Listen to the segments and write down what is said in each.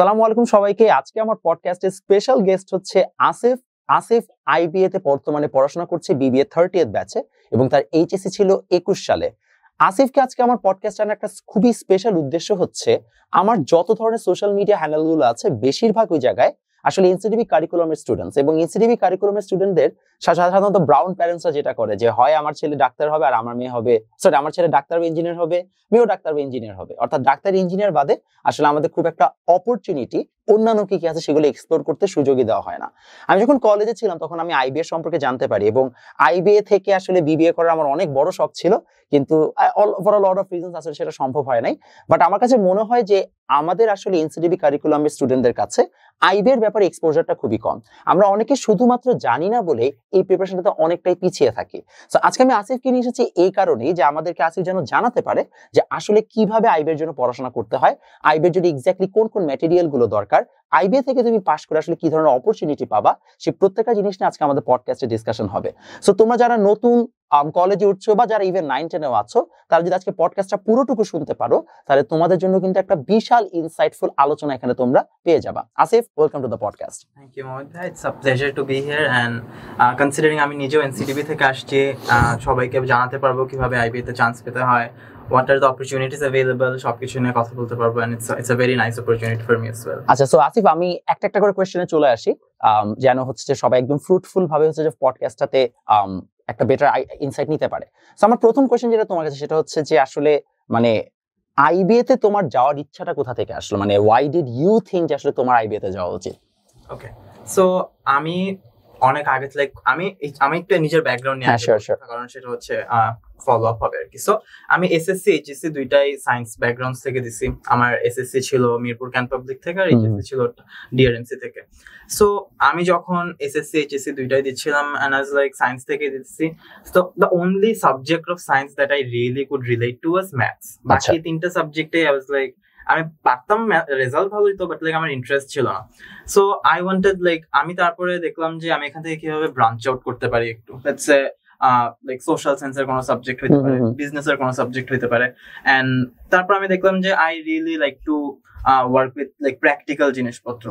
সালামু আলাইকুম সবাইকে। আজকে আমার পডকাস্টে স্পেশাল গেস্ট হচ্ছে আসিফ। আসিফ আইবিএ তে বর্তমানে পড়াশোনা করছে, বিবিএ 30th ব্যাচে, এবং তার এইচএসসি ছিল 21 সালে। আসিফকে আজকে আমার পডকাস্ট আনার একটা খুবই স্পেশাল উদ্দেশ্য হচ্ছে, আমার যত ধরনের সোশ্যাল মিডিয়া হ্যান্ডেলগুলো আছে বেশিরভাগ ওই জায়গায় আসলে এনসিডিবি কারিকুলামের স্টুডেন্টস, এবং এনসিডিবি কারিকুলামের স্টুডেন্টদের সাধারণত ব্রাউন প্যারেন্টসরা যেটা করে যে হয় আমার ছেলে ডাক্তার হবে আর আমার মেয়ে হবে, সরি আমার ছেলে ডাক্তার বা ইঞ্জিনিয়ার হবে, মেয়েও ডাক্তার বা ইঞ্জিনিয়ার হবে। অর্থাৎ ডাক্তার ইঞ্জিনিয়ার বাদে আসলে আমাদের খুব একটা অপরচুনিটি অন্যান্য কি আছে সেগুলো এক্সপ্লোর করতে সুযোগই দেওয়া হয় না। আমি যখন কলেজে ছিলাম তখন আমি আইবিএ সম্পর্কে জানতে পারি, এবং আইবিএ থেকে আসলে বিবিএ করার আমার অনেক বড় শখ ছিল, কিন্তু for a lot of reasons আসলে সেটা সম্ভব হয় নাই। বাট আমার কাছে মনে হয় যে আমাদের আসলে এনসিডিবি কারিকুলামের স্টুডেন্টদের কাছে আইবিএ এর ব্যাপারে এক্সপোজারটা খুবই কম। আমরা অনেকে শুধুমাত্র জানি না বলে এই প্রিপারেশনটাতে অনেকটাই পিছিয়ে থাকি। সো আজকে আমি আসিফকে নিয়ে এসেছি এই কারণেই যে আমাদেরকে আসিফ যেন জানাতে পারে যে আসলে কিভাবে আইবিএ এর জন্য পড়াশোনা করতে হয়, আইবিএ এর জন্য এক্স্যাক্টলি কোন কোন ম্যাটেরিয়াল গুলো দরকার, আইবিএ থেকে তুমি পাস করে আসলে কি ধরনের অপরচুনিটি পাবা, সেই প্রত্যেকটা জিনিস নিয়ে আজকে আমাদের পডকাস্টে ডিসকাশন হবে। সো তোমরা যারা নতুন কলেজে উঠছো বা যারা ইভেন 9-10-এও আছো, তারা যদি আজকে পডকাস্টটা পুরোটুকু শুনতে পারো তাহলে তোমাদের জন্য কিন্তু একটা বিশাল ইনসাইটফুল আলোচনা এখানে তোমরা পেয়ে যাবা। Asif, welcome to the podcast. Thank you Mohammad ভাই, it's a pleasure to be here and considering আমি নিজেও এনসিডিবি থেকে আসছি, সবাইকে জানাতে পারবো কিভাবে আইবিএ তে চান্স পেতে হয়, what are the opportunities available, সবকিছু নিয়ে কথা বলতে পারবো, and it's a very nice opportunity for me as well. আচ্ছা, সো আসিফ আমি একটা করে কোশ্চেনে চলে আসি, যেন হচ্ছে যে সবাই একদম ফ্রুটফুল ভাবে হচ্ছে যে পডকাস্টটাতে একটা বেটার ইনসাইট নিতে পারে। সো আমার প্রথম কোশ্চেন যেটা তোমার কাছে সেটা হচ্ছে যে আসলে মানে আইবিএ তে তোমার যাওয়ার ইচ্ছাটা কোথা থেকে আসলো, মানে why did you think যে আসলে তোমার আইবিএ তে যাওয়া উচিত? ওকে, সো আমি অনেক আগে লাইক আমি একটু নিজের ব্যাকগ্রাউন্ড নিয়ে কারণ সেটা হচ্ছে ফলো আপ হবে আর কি। সো আমি এসএসসি এইচএসসি দুইটাই সায়েন্স ব্যাকগ্রাউন্ড থেকে দিছি। আমার এসএসসি ছিল মিরপুর ক্যান্ট পাবলিক থেকে আর এইচএসসি ছিল ডিআরএমসি থেকে। সো আমি যখন এসএসসি এইচএসসি দুইটাই দিচ্ছিলাম and I was like science থেকে দিচ্ছি, so the only subject of science that I really could relate to was maths. বাকি তিনটা সাবজেক্টে আই ওয়াজ লাইক আমি পারতাম, রেজাল্ট ভালোই তো, বাট লাইক আমার ইন্টারেস্ট ছিল না। সো আই ওয়ান্টেড লাইক আমি তারপরে দেখলাম যে আমি এখান থেকে কিভাবে ব্রাঞ্চ আউট করতে পারি একটু, লেটস সে লাইক সোশ্যাল সায়েন্সের কোনো সাবজেক্ট হইতে পারে, বিজনেসের কোনো সাবজেক্ট হইতে পারে। এন্ড তারপর আমি দেখলাম যে I really like to work with like practical জিনিসপত্র,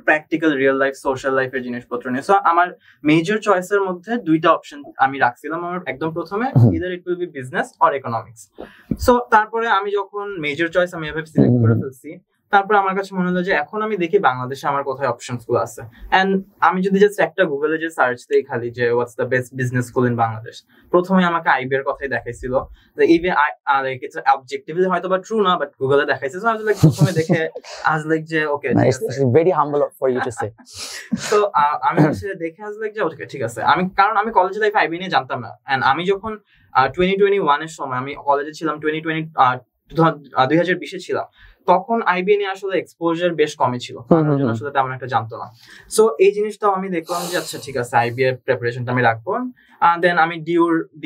প্র্যাকটিক্যাল রিয়েল লাইফ সোশ্যাল লাইফের জিনিসপত্র নিয়ে। সো আমার মেজর চয়েসের মধ্যে দুইটা অপশন আমি রাখছিলাম আমার একদম প্রথমে, either it will be business or economics. So তারপরে আমি যখন মেজর চয়েস আমি এভাবে সিলেক্ট করে ফেলছি, তারপর আমার কাছে মনে হলো যে এখন আমি দেখি বাংলাদেশে আমার কোথায় অপশনস গুলো আছে। এন্ড আমি যদি জাস্ট একটা গুগলে যে সার্চ দেই খালি যে what's the best business school in Bangladesh, প্রথমে আমাকে আইবি এর কথাই দেখাইছিল। ইভেন লাইক ইটস অবজেক্টিভলি হয়তো বা ট্রু না, বাট গুগলে দেখাইছে। সো আই ওয়াজ লাইক প্রথমে দেখে আই ওয়াজ লাইক যে okay, very humble for you to say. So আমি সেটা দেখে আই ওয়াজ লাইক যে ওকে ঠিক আছে। কারণ আমি কলেজ লাইফ আইবি নিয়ে জানতাম না। এন্ড আমি যখন 2021 এর সময় আমি কলেজে ছিলাম, 2020 ছিলাম, তখন আইবি নিয়ে আসলে এক্সপোজার বেশ কমই ছিল, আসলে তেমন একটা জানতো না। সো এই জিনিসটাও আমি দেখলাম যে আচ্ছা ঠিক আছে, আইবি এর প্রিপারেশনটা আমি রাখবো, দেন আমি ডি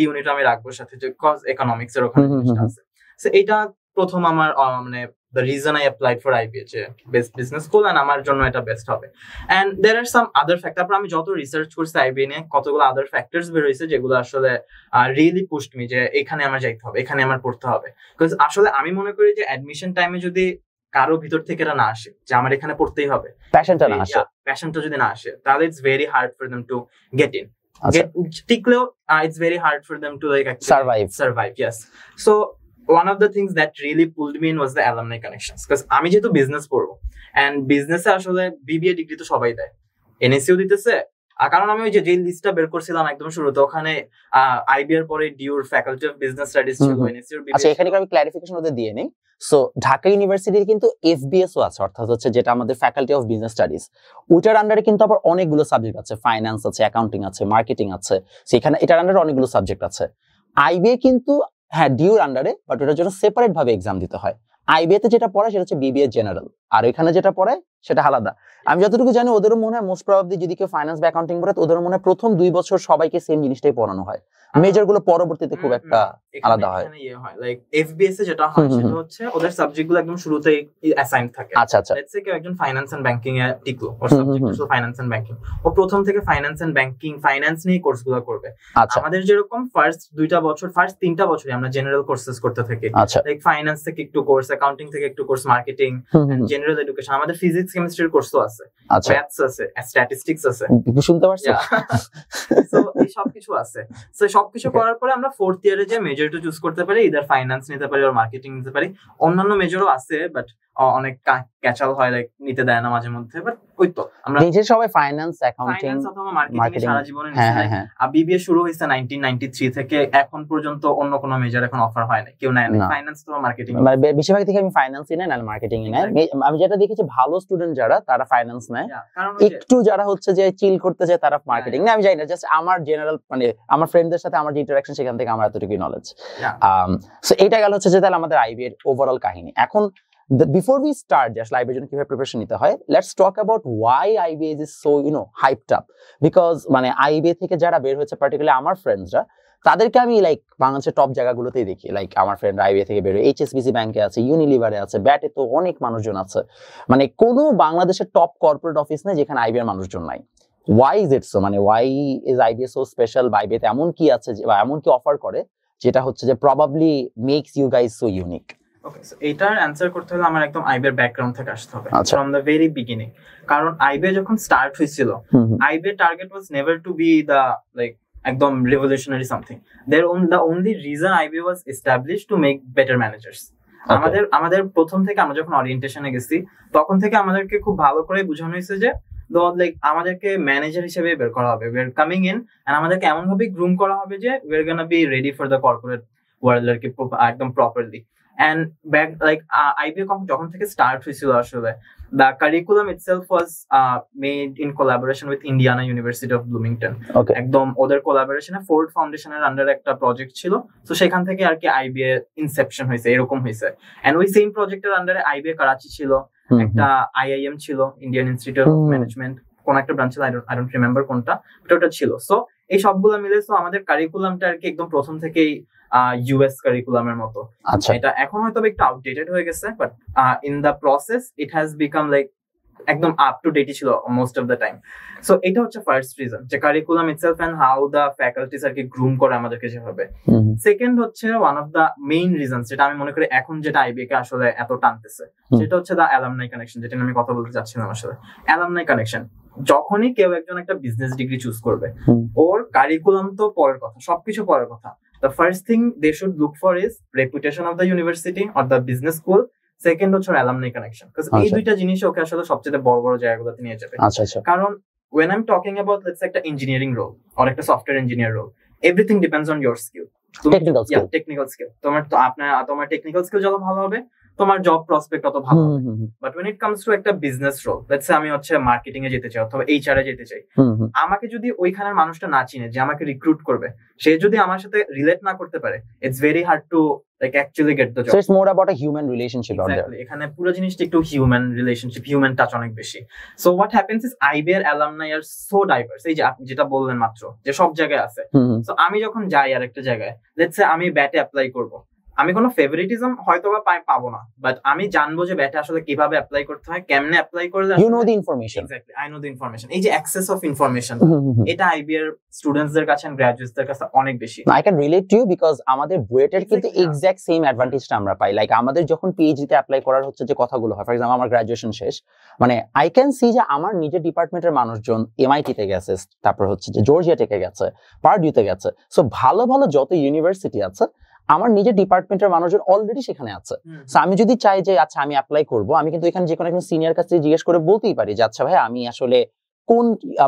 ইউনিট আমি রাখবো সাথে, যে কজ ইকোনমিক্স এর ওখানে জিনিসটা আছে। সো এটা প্রথম আমার মানে the reason I applied for IBA যে best business school and আমার জন্য এটা বেস্ট হবে। and there are some other factors, তারপর আমি যত রিসার্চ করছি IBA নিয়ে কতগুলো আদার ফ্যাক্টরস বের হয়েছে যেগুলো আসলে রিয়েলি পুশড মি যে এখানে আমার যাইতে হবে, এখানে আমার পড়তে হবে। বিকজ আসলে আমি মনে করি যে অ্যাডমিশন টাইমে যদি কারো ভিতর থেকে এটা না আসে যে আমার এখানে পড়তেই হবে, প্যাশনটা যদি না আসে, তাহলে it's very hard for them to get in. টিকলেও it's very hard for them to like actually survive. Yes. So one of the things that really pulled me in was the alumni connections, because আমি যেহেতু business পড়বো, and বিজনেসে আসলে BBA degree তো সবাই দেয়, NSU দিতেছে। কারণ আমি ওই যে লিস্টটা বের করছিলাম একদম শুরুতে, ওখানে আইবি এর পরে ডিউর ফ্যাকাল্টি অফ বিজনেস স্টাডিজ ছিল, এনএসইউ এর। আচ্ছা, এখানে আমি ক্লারিফিকেশন ওদের দিয়ে নেই। সো ঢাকা ইউনিভার্সিটির কিন্তু এফবিএস ও আছে, অর্থাৎ হচ্ছে যেটা আমাদের ফ্যাকাল্টি অফ বিজনেস স্টাডিজ, ওইটার আন্ডারে কিন্তু আবার অনেকগুলো সাবজেক্ট আছে, ফাইন্যান্স আছে, অ্যাকাউন্টিং আছে, মার্কেটিং আছে। সেখানে এটার আন্ডারে অনেকগুলো সাবজেক্ট আছে। আইবিএ কিন্তু হ্যাঁ ডিউর আন্ডারে, বাট ওটার জন্য সেপারেট ভাবে এক্সাম দিতে হয়। আইবিএ তে যেটা পড়ায় সেটা হচ্ছে বিবিএ জেনারেল, আর এখানে যেটা পড়ায় সেটা আলাদা। আমি যতটুকু জানি ওদেরও মনে হয় মোস্ট প্রবাবলি যদি কেউ ফাইন্যান্স বা অ্যাকাউন্টিং পড়ে, ওদেরও মনে হয় প্রথম 2 বছর সবাইকে সেম জিনিসটাই পড়ানো হয়, মেজর গুলো পরবর্তীতে খুব একটা আলাদা হয়। লাইক এফবিএস এ যেটা হয় সেটা হচ্ছে ওদের সাবজেক্ট গুলো একদম শুরুতেই অ্যাসাইন থাকে। আচ্ছা আচ্ছা, লেটস সে কেউ একজন ফাইন্যান্স এন্ড ব্যাংকিং এ টিকলো, ওর সাবজেক্ট হচ্ছে ফাইন্যান্স এন্ড ব্যাংকিং, ও প্রথম থেকে ফাইন্যান্স এন্ড ব্যাংকিং, ফাইন্যান্স নিয়ে কোর্সগুলো করবে। আমাদের যেরকম ফার্স্ট 2টা বছর, ফার্স্ট 3টা বছরই আমরা জেনারেল কোর্সেস করতে থাকি, লাইক ফাইন্যান্স থেকে একটু কোর্স, অ্যাকাউন্টিং থেকে একটু কোর্স, মার্কেটিং, জেনারেল এডুকেশন, আমাদের ফিজিক্স কেমিস্ট্রির কোর্সও আছে, ম্যাথস আছে, স্ট্যাটিস্টিক্স আছে, শুনতে পারছো? সো এই সবকিছু আছে। সো সবকিছু করার পরে আমরা ফোর্থ ইয়ারে যে মেজরটা চুজ করতে পারি, ইদার ফাইন্যান্স নিতে পারি আর মার্কেটিং নিতে পারি। অন্যান্য মেজরও আছে, বাট অনেক ক্যাচাল হয়, লাইক নিতে দেয় না মাঝে মধ্যে। বাট ওই তো আমরা নিজে সবাই ফাইন্যান্স, অ্যাকাউন্টিং অথবা মার্কেটিং সারা জীবনে নিয়েছি। আর বিবিএ শুরু হয়েছে 1993 থেকে, এখন পর্যন্ত অন্য কোনো মেজর এখন অফার হয় না, কেউ নেয় না ফাইন্যান্স অথবা মার্কেটিং। মানে বেশিরভাগ থেকে আমি ফাইন্যান্সই নেই, না মার্কেটিং নেই। আমি যেটা দেখেছি ভালো স্টুডেন্ট যারা তারা ফাইন্যান্স নেয়, একটু যারা হচ্ছে যে চিল করতে চায় তারা মার্কেটিং নেয়। আমি জানি না, জাস্ট আমার জেনারেল মানে আমার ফ্রেন্ডদের সাথে আমার যে ইন্টারঅ্যাকশন সেখান থেকে আমার এতটুকুই নলেজ। সো এইটা গেল হচ্ছে যে তাহলে আমাদের আইবি এর ওভারঅল কাহিনী। এখন before we start just IB এর জন্য কিভাবে প্রিপারেশন নিতে হয়, let's talk about why IBA is so hyped up, because মানে IBA থেকে যারা বের হয়েছে পার্টিকুলারলি আমার ফ্রেন্ডসরা, তাদেরকে আমি লাইক বাংলাদেশের টপ জায়গাগুলোতেই দেখি। লাইক আমার ফ্রেন্ড IBA থেকে বের হয়ে HSBC ব্যাংকে আছে, ইউনিলিভারে আছে, ব্যাটে তো অনেক মানুষজন আছে। মানে কোনো বাংলাদেশের টপ কর্পোরেট অফিস নেই যেখানে IBA এর মানুষজন নাই। why is it so? মানে why is IBA so special? IBA তে এমন কি আছে বা এমন কি অফার করে যেটা হচ্ছে যে probably makes you guys so unique? Okay, so এটার অ্যানসার করতে হলে আমার একদম আইবিএর ব্যাকগ্রাউন্ড থেকে আসতে হবে, ফ্রম দ্য ভেরি বিগিনিং। কারণ আইবিএ যখন স্টার্ট হয়েছিল, আইবিএর target was never to be the like একদম revolutionary something. The only reason IBA was establish to make better managers. আমাদের প্রথম থেকে আমরা যখন অরিয়েন্টেশনে গেছি তখন থেকে আমাদেরকে খুব ভালো করে বোঝানো হয়েছে যে লাইক আমাদেরকে ম্যানেজার হিসেবে বের করা হবে, we are coming in, and আমাদেরকে এমন ভাবে গ্রুম করা হবে যে we are gonna be ready for the corporate world আর কি একদম properly. And back like IBA যখন থেকে স্টার্ট হয়েছিল আসলে, the curriculum itself was made in collaboration with Indiana University of Bloomington. একদম ওদের কোলাবোরেশনে ফোর্ড ফাউন্ডেশনের আন্ডারে একটা প্রজেক্ট ছিল, তো সেখান থেকে আর কি IBA ইনসেপশন হয়েছে, এরকম হয়েছে। এন্ড ওই সেম প্রজেক্টের আন্ডারে IBA করাচি ছিল, একটা IIM ছিল, ইন্ডিয়ান ইনস্টিটিউট অফ ম্যানেজমেন্ট, কোন একটা ব্রাঞ্চ ছিল, আই ডোন্ট রিমেম্বার কোনটা, বাট ওটা ছিল। সো এই সবগুলো মিলে তো আমাদের কারিকুলামটা আর কি একদম প্রথম থেকেই ইউএস কারিকুলামের মতো। এটা এখন হয়তো একটু আউটডেটেড হয়ে গেছে, but in the process it has become like একদম আপ টু ডেটই ছিল most of the time. So এটা হচ্ছে ফার্স্ট রিজন, যে curriculum itself and how the faculties আর কি গ্রুম করে আমাদেরকে যেভাবে। সেকেন্ড হচ্ছে one of the main reason, যেটা আমি মনে করি এখন যেটা আইবিএ কে আসলে এত টানতেছে, সেটা হচ্ছে দ্য অ্যালামনাই কানেকশন, যেটা আমি কথা বলতে চাচ্ছিলাম আসলে। অ্যালামনাই কানেকশন, যখনই কেউ একজন একটা বিজনেস ডিগ্রি চুজ করবে, ওর কারিকুলাম তো পরের কথা, সবকিছু পরের কথা। The first thing they should look for is reputation of the university or the business school. Second হচ্ছে alumni connection, because এই দুইটা জিনিস ওকে আসলে সবচেয়ে বড় বড় জায়গাগুলোতে নিয়ে যাবে। কারণ when I'm talking about let's say একটা engineering role or একটা software engineer role, everything depends on your skill. Technical skill. তোমার টেকনিক্যাল স্কিল যত ভালো হবে, তোমার জব প্রসপেক্ট তত ভালো হবে। But when it comes to একটা বিজনেস রোল, let's say আমি হচ্ছে মার্কেটিং এ যেতে চাই অথবা এইচআর এ যেতে চাই, আমাকে যদি ওইখানের মানুষটা না চিনে যে আমাকে রিক্রুট করবে, সে যদি আমার সাথে রিলেট না করতে পারে, it's very hard to like actually get the job. So it's more about a human relationship out there. এখানে পুরো জিনিসটা একটু হিউম্যান রিলেশনশিপ, হিউম্যান টাচ অনেক বেশি। So what happens is IBA এর alumni are so diverse, এই যে আপনি যেটা বললেন মাত্র, যে সব জায়গায় আছে। So আমি যখন যাই আর একটা জায়গায়, let's say আমি ব্যাটে অ্যাপ্লাই করব, আমি কোনো ফেভারিটিজম হয়তো বা পাবো না, বাট আমি জানবো যে ব্যাটে আসলে কিভাবে অ্যাপ্লাই করতে হয়, কেমনে অ্যাপ্লাই করলে you know the information. Exactly, I know the information. এই যে অ্যাক্সেস অফ ইনফরমেশন, এটা IBA এর স্টুডেন্টসদের কাছে এন্ড গ্র্যাজুয়েটসদের কাছে অনেক বেশি। I can relate to you because আমাদের বুয়েটের কিন্তু এক্স্যাক্ট সেম অ্যাডভান্টেজটা আমরা পাই। লাইক আমাদের যখন পিএইচডি তে অ্যাপ্লাই করার হচ্ছে যে কথাগুলো হয়, ফর এক্সাম্পল আমার গ্র্যাজুয়েশন শেষ, মানে আই ক্যান সি যে আমার নিজের ডিপার্টমেন্টের মানুষজন এমআইটি তে গেছে, তারপর হচ্ছে যে জর্জিয়া টেকে গেছে, পার্ডিউতে গেছে। সো ভালো ভালো যত ইউনিভার্সিটি আছে, আমার নিজের ডিপার্টমেন্টের মানুষজন অলরেডি সেখানে আছে। সো আমি যদি চাই যে আচ্ছা আমি অ্যাপ্লাই করব, আমি কিন্তু এখানে যে কোনো একজন সিনিয়র কাছে জিজ্ঞেস করে বলতেই পারি যে আচ্ছা ভাই আমি আসলে কোন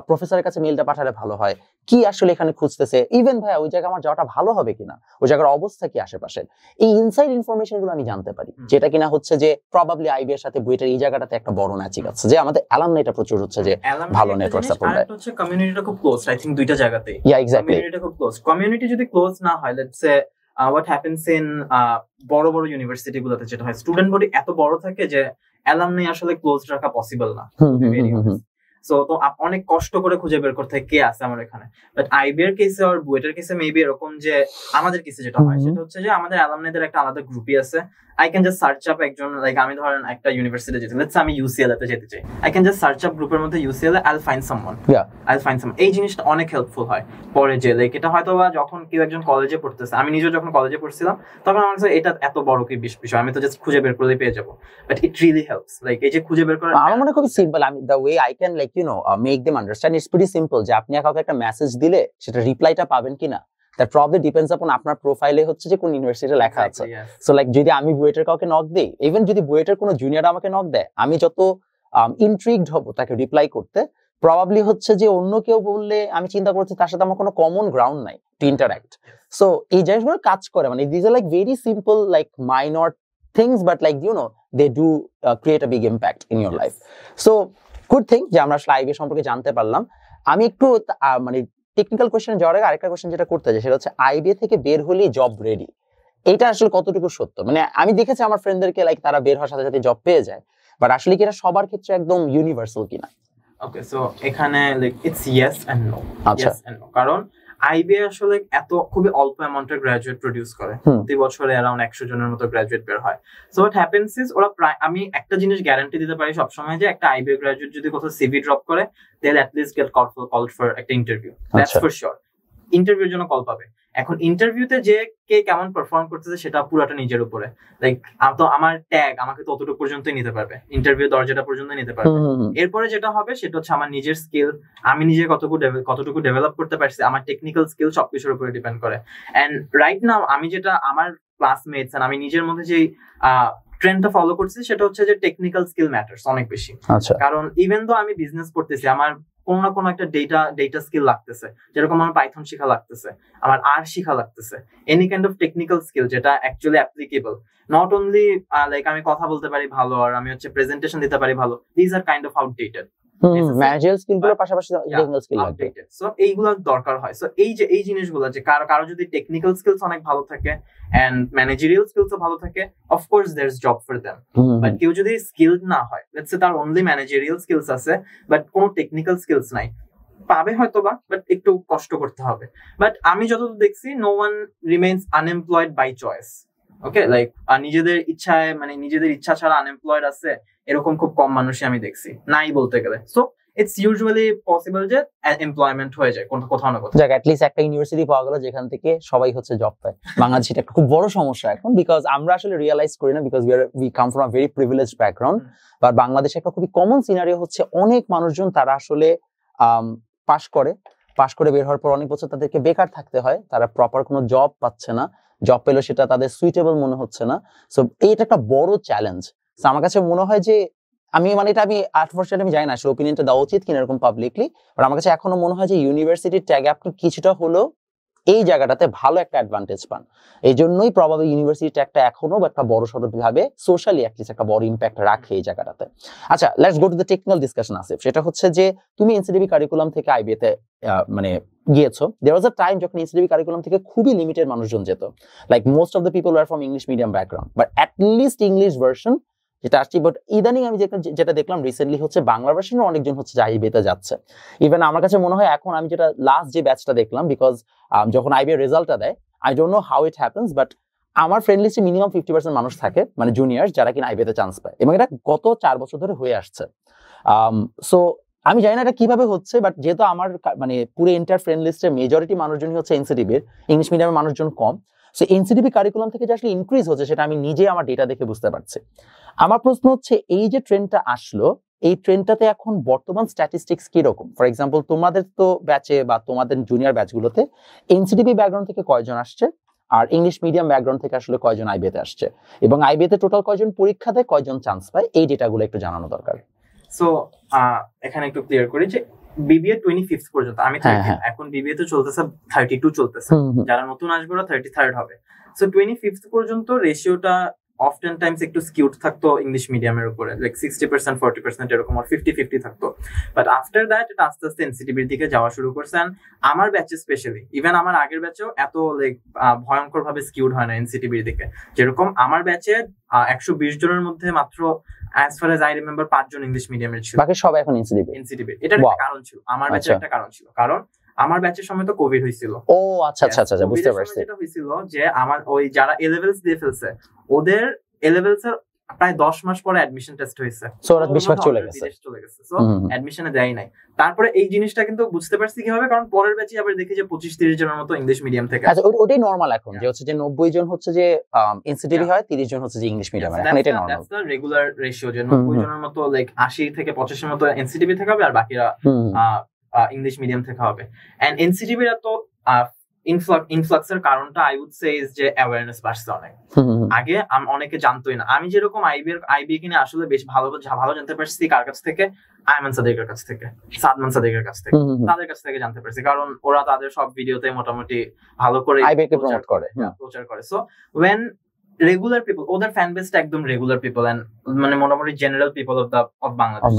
প্রফেসরের কাছে মেইলটা পাঠালে ভালো হয়, কি আসলে এখানে খুঁজতেছে, ইভেন ভাই ওই জায়গায় আমার যাওয়াটা ভালো হবে কিনা, ওই জায়গার অবস্থা কি আশেপাশের, এই ইনসাইড ইনফরমেশন গুলো আমি জানতে পারি, যেটা কিনা হচ্ছে যে প্রবাবলি আইবিএর সাথে বুয়েটের এই জায়গাটাতে একটা বড় ম্যাচিং আছে, যে আমাদের অ্যালামনাইটা প্রচুর হচ্ছে যে ভালো নেটওয়ার্ক সাপোর্ট দেয়। হচ্ছে কমিউনিটিটা খুব ক্লোজ, আই থিংক দুইটা জায়গাতেই। ইয়া এক্স্যাক্টলি, কমিউনিটিটা খুব ক্লোজ। কমিউনিটি যদি ক্লোজ না হয়, let's say what happens in বড় বড় ইউনিভার্সিটি গুলোতে যেটা হয়, স্টুডেন্ট বডি এত বড় থাকে যে অ্যালামনাই আসলে ক্লোজ রাখা পসিবল না। সো তো অনেক কষ্ট করে খুঁজে বের করতে হয় কে আছে আমার এখানে। বাট আইবিএর কেসে আর বুয়েটের কেসে মেবি এরকম যে আমাদের কেসে যেটা হয় সেটা হচ্ছে যে আমাদের অ্যালামনাইদের একটা আলাদা গ্রুপই আছে, I can just search up একজন like আমি ধরেন একটা ইউনিভার্সিটি যেতে let's say আমি UCLA তে যেতে চাই I can just search up গ্রুপের মধ্যে UCLA I'll find someone এই জিনিসটা অনেক হেল্পফুল হয় পরে যে লাইক এটা হয়তো বা যখন কেউ একজন কলেজে পড়তেছে আমি নিজেও যখন কলেজে পড়ছিলাম তখন আমার কাছে এটা এত বড় কি বিষয় আমি তো জাস্ট খুঁজে বের করলেই পেয়ে যাব but it really helps like এই যে খুঁজে বের করা আমার মনে খুব সিম্পল আমি the way I can like you know make them understand it's pretty simple যে আপনি কাউকে একটা মেসেজ দিলে সেটা রিপ্লাইটা পাবেন কিনা that probably depends upon আপনার প্রোফাইলে হচ্ছে যে কোন ইউনিভার্সিটিতে লেখা আছে সো লাইক যদি আমি বুয়েটের কাউকে নক দেই ইভেন যদি বুয়েটের কোনো জুনিয়র আমাকে নক দেয় আমি যত ইন্ট্রিগড হব তাকে রিপ্লাই করতে প্রবাবলি হচ্ছে যে অন্য কেউ বললে আমি চিন্তা করছি তার সাথে আমার কোনো কমন গ্রাউন্ড নাই টু ইন্টারঅ্যাক্ট সো এই জিনিসগুলো কাজ করে মানে this are like very simple like minor things but like you know they do create a big impact in your life so good thing যে আমরা আসলে আইবিএ সম্পর্কে জানতে পারলাম আমি একটু মানে টেকনিক্যাল কোশ্চেন যাওয়ার আগে আরেকটা কোশ্চেন যেটা করতে চাই সেটা হচ্ছে আইবিএ থেকে বের হলেই জব রেডি এটা আসলে কতটুকু সত্য মানে আমি দেখেছি আমার ফ্রেন্ডদেরকে লাইক তারা বের হওয়ার সাথে সাথে জব পেয়ে যায় বাট আসলে কি এটা সবার ক্ষেত্রে একদম ইউনিভার্সাল কিনা ওকে সো এখানে like it's yes and no yes and no কারণ আইবিএ আসলে এত খুবই অল্প অ্যামাউন্টের গ্রাজুয়েট প্রডিউস করে প্রতি বছরে অ্যারাউন্ড 100 জনের মতো গ্রাজুয়েট বের হয় সো হোয়াট হ্যাপেন্স ইজ ওরা প্রায় আমি একটা জিনিস গ্যারান্টি দিতে পারি সবসময় যে একটা আইবিএ গ্রাজুয়েট যদি কোথাও সিভি ড্রপ করে they will at least get called for একটা ইন্টারভিউ দ্যাটস ফর শিওর ইন্টারভিউর জন্য কল পাবে এখন ইন্টারভিউতে যে কে কেমন পারফর্ম করতেছে সেটা পুরোটা নিজের উপরে লাইক তো আমার ট্যাগ আমাকে ততটুকু পর্যন্তই নিতে পারবে ইন্টারভিউ দরজাটা পর্যন্ত নিতে পারবে এরপরে যেটা হবে সেটা হচ্ছে আমার নিজের স্কিল আমি নিজে কতটুকু ডেভেলপ করতে পারছি আমার টেকনিক্যাল স্কিল সবকিছুর উপরে ডিপেন্ড করে এন্ড রাইট নাও আমি যেটা আমার ক্লাসমেটস এন্ড আমি নিজের মধ্যে যে ট্রেন্ডটা ফলো করছি সেটা হচ্ছে যে টেকনিক্যাল স্কিল ম্যাটারস অনেক বেশি কারণ ইভেন দো আমি বিজনেস করতেছি আমার কোনো না কোনো একটা ডেটা স্কিল লাগতেছে যেরকম আমার পাইথন শেখা লাগতেছে আমার আর শেখা লাগতেছে any kind of technical skill যেটা actually applicable not only like আমি কথা বলতে পারি ভালো আর আমি হচ্ছে প্রেজেন্টেশন দিতে পারি ভালো this are kind of outdated managerial স্কিলগুলোর পাশাপাশি টেকনিক্যাল স্কিল লাগবে সো এইগুলো দরকার হয় সো এই জিনিসগুলো যে কারো যদি টেকনিক্যাল স্কিলস অনেক ভালো থাকে এন্ড ম্যানেজারিয়াল স্কিলসও ভালো থাকে of course there is job for them but কেউ যদি স্কিলড না হয় লেটস সে তার অনলি ম্যানেজারিয়াল স্কিলস আছে বাট কোনো টেকনিক্যাল স্কিলস নাই পাবে হয়তোবা বাট একটু কষ্ট করতে হবে বাট আমি যতদূর দেখছি no one remains unemployed by choice okay like নিজেদের ইচ্ছায় মানে নিজেদের ইচ্ছা ছাড়া আনএমপ্লয়েড আছে এরকম খুব কম মানুষই আমি দেখছি নাই বলতে গেলে সো ইটস ইউজুয়ালি পসিবল যে এমপ্লয়মেন্ট হয়ে যায় কোথাও না কোথাও যাক অ্যাট লিস্ট একটা ইউনিভার্সিটি পাওয়া গেল যেখান থেকে সবাই হচ্ছে জব পায় বাংলাদেশে এটা খুব বড় সমস্যা এখন বিকজ আমরা আসলে রিয়েলাইজ করি না because we come from a very privileged background বা বাংলাদেশে একটা খুবই কমন সিনারিও হচ্ছে অনেক মানুষজন তারা আসলে পাশ করে বের হওয়ার পর অনেক বছর তাদেরকে বেকার থাকতে হয় তারা প্রপার কোনো জব পাচ্ছে না জব পেলে সেটা তাদের সুইটেবল মনে হচ্ছে না সো এইটা একটা বড় চ্যালেঞ্জ সো আমার কাছে মনে হয় যে আমি মানে এটা আমি আনফরচুনেটলি আমি জানি না আসলে ওপিনিয়নটা দেওয়া উচিত কিনা এরকম পাবলিকলি বাট আমার কাছে এখনো মনে হয় যে ইউনিভার্সিটির ট্যাগে আপনি কিছুটা হলেও এই জায়গাটাতে ভালো একটা অ্যাডভান্টেজ পান এই জন্যই প্রবাবলি ইউনিভার্সিটি ট্যাগটা এখনো একটা বড় সড় ভাবে সোশ্যালি অ্যাটলিস্ট একটা বড় ইম্প্যাক্ট রাখে এই জায়গাটাতে আচ্ছা let's go to the technical discussion Asif সেটা হচ্ছে যে তুমি এনসিডিবি কারিকুলাম থেকে আইবিএ তে মানে গিয়েছো দেয়ার ওয়াজ আ টাইম যখন এনসিডিবি কারিকুলাম থেকে খুবই লিমিটেড মানুষজন যেত like most of the people were from English medium background but at least English version যেটা আসছে বাট ইদানিং আমি যেটা দেখলাম রিসেন্টলি হচ্ছে বাংলা ভার্সনের অনেকজন হচ্ছে আইবিএতে যাচ্ছে ইভেন আমার কাছে মনে হয় এখন আমি যেটা লাস্ট যে ব্যাচটা দেখলাম বিকজ যখন আইবিএ রেজাল্টটা দেয় I don't know how it happens but আমার ফ্রেন্ড লিস্টে মিনিমাম 50% মানুষ থাকে মানে জুনিয়র যারা কিনা আইবিএতে চান্স পায় এবং এটা গত 4 বছর ধরে হয়ে আসছে সো আমি জানি না এটা কিভাবে হচ্ছে বাট যেহেতু আমার মানে পুরো এন্টার ফ্রেন্ড লিস্টের মেজরিটি মানুষজনই হচ্ছে এনসিডিবির ইংলিশ মিডিয়ামের মানুষজন কম সো এনসিডিবি কারিকুলাম থেকে যে আসলে ইনক্রিজ হচ্ছে সেটা আমি নিজে আমার ডেটা দেখে বুঝতে পারছি আমার প্রশ্ন হচ্ছে এই যে ট্রেন্ডটা আসলো এই ট্রেন্ডটাতে এখন বর্তমান স্ট্যাটিস্টিক্স কিরকম ফর এক্সাম্পল তোমাদের তো ব্যাচে বা তোমাদের জুনিয়র ব্যাচগুলোতে এনসিডিবি ব্যাকগ্রাউন্ড থেকে কয়জন আসছে আর ইংলিশ মিডিয়াম ব্যাকগ্রাউন্ড থেকে আসলে কয়জন আইবিএতে আসছে এবং আইবিএতে টোটাল কয়জন পরীক্ষা দেয় কয়জন চান্স পায় এই ডেটাগুলো একটু জানানো দরকার সো এখানে একটু ক্লিয়ার করি যে বিবিএ 25th পর্যন্ত আমি এখন বিবিএ তো চলতেছে 32 চলতেছে যারা নতুন আসবে ওরা 33rd হবে সো 25th পর্যন্ত রেশিওটা often times একটু skewed থাকতো ইংলিশ মিডিয়ামের উপরে লাইক 60% 40% এরকম আর 50-50 থাকতো বাট আফটার দ্যাট এটা আস্তে আস্তে এনসিটিভির দিকে যাওয়া শুরু করছে আমার ব্যাচে স্পেশালি ইভেন আমার আগের ব্যাচেও এত লাইক ভয়ঙ্কর ভাবে স্কিউড হয় না এনসিটিভির দিকে যেরকম আমার ব্যাচে 120 জনের মধ্যে মাত্র as far as I remember 5 জন ইংলিশ মিডিয়ামের ছিল বাকি সবাই এখন এনসিটিভি এটার একটা কারণ ছিল আমার ব্যাচে একটা কারণ ছিল কারণ আমার ব্যাচের সময় তো কোভিড হয়েছিল ও আচ্ছা বুঝতে পারছি যেটা হয়েছিল যে আমার ওই যারা এ লেভেলস দিয়ে ফেলছে ওদের এ লেভেলস এর প্রায় 10 মাস পরে অ্যাডমিশন টেস্ট হয়েছে, সো ওরা বেশিরভাগ চলে গেছে। সো অ্যাডমিশনে দেয় নাই। তারপরে এই জিনিসটা কিন্তু বুঝতে পারছি কিভাবে, কারণ পরের ব্যাচে আবার দেখি যে 25-30 জনের মতো ইংলিশ মিডিয়াম থেকে। আচ্ছা, ওটাই নরমাল এখন, যে হচ্ছে যে 90 জন হচ্ছে যে এনসিটিভি হয়, 30 জন হচ্ছে যে ইংলিশ মিডিয়াম। এখন এটা normal, that's the regular ratio, যে 90 জনের মতো লাইক 80 থেকে 85 এর মতো এনসিটিভি থেকে হবে, আর বাকিরা ইংলিশ মিডিয়াম থেকে হবে। এন্ড এনসিটিভি এর তো ইনফ্লাক্সের কারণটা আই উড সে ইজ যে অ্যাওয়ারনেস বাড়ছে অনেক। আগে অনেকে জানতোই না। আমি যেরকম আইবি কিনে আসলে বেশ ভালো জানতে পারছি কার কাছ থেকে, আয়মান সাদিকের কাছ থেকে, সাদমান সাদিকের কাছ থেকে, তাদের কাছ থেকে জানতে পারছি, কারণ ওরা তাদের সব ভিডিওতে মোটামুটি ভালো করে আইবিকে প্রমোট করে, প্রচার করে। সো ওয়েন রেগুলার পিপল, ওদের ফ্যান বেসটা একদম রেগুলার পিপল এন্ড মানে মোটামুটি general people of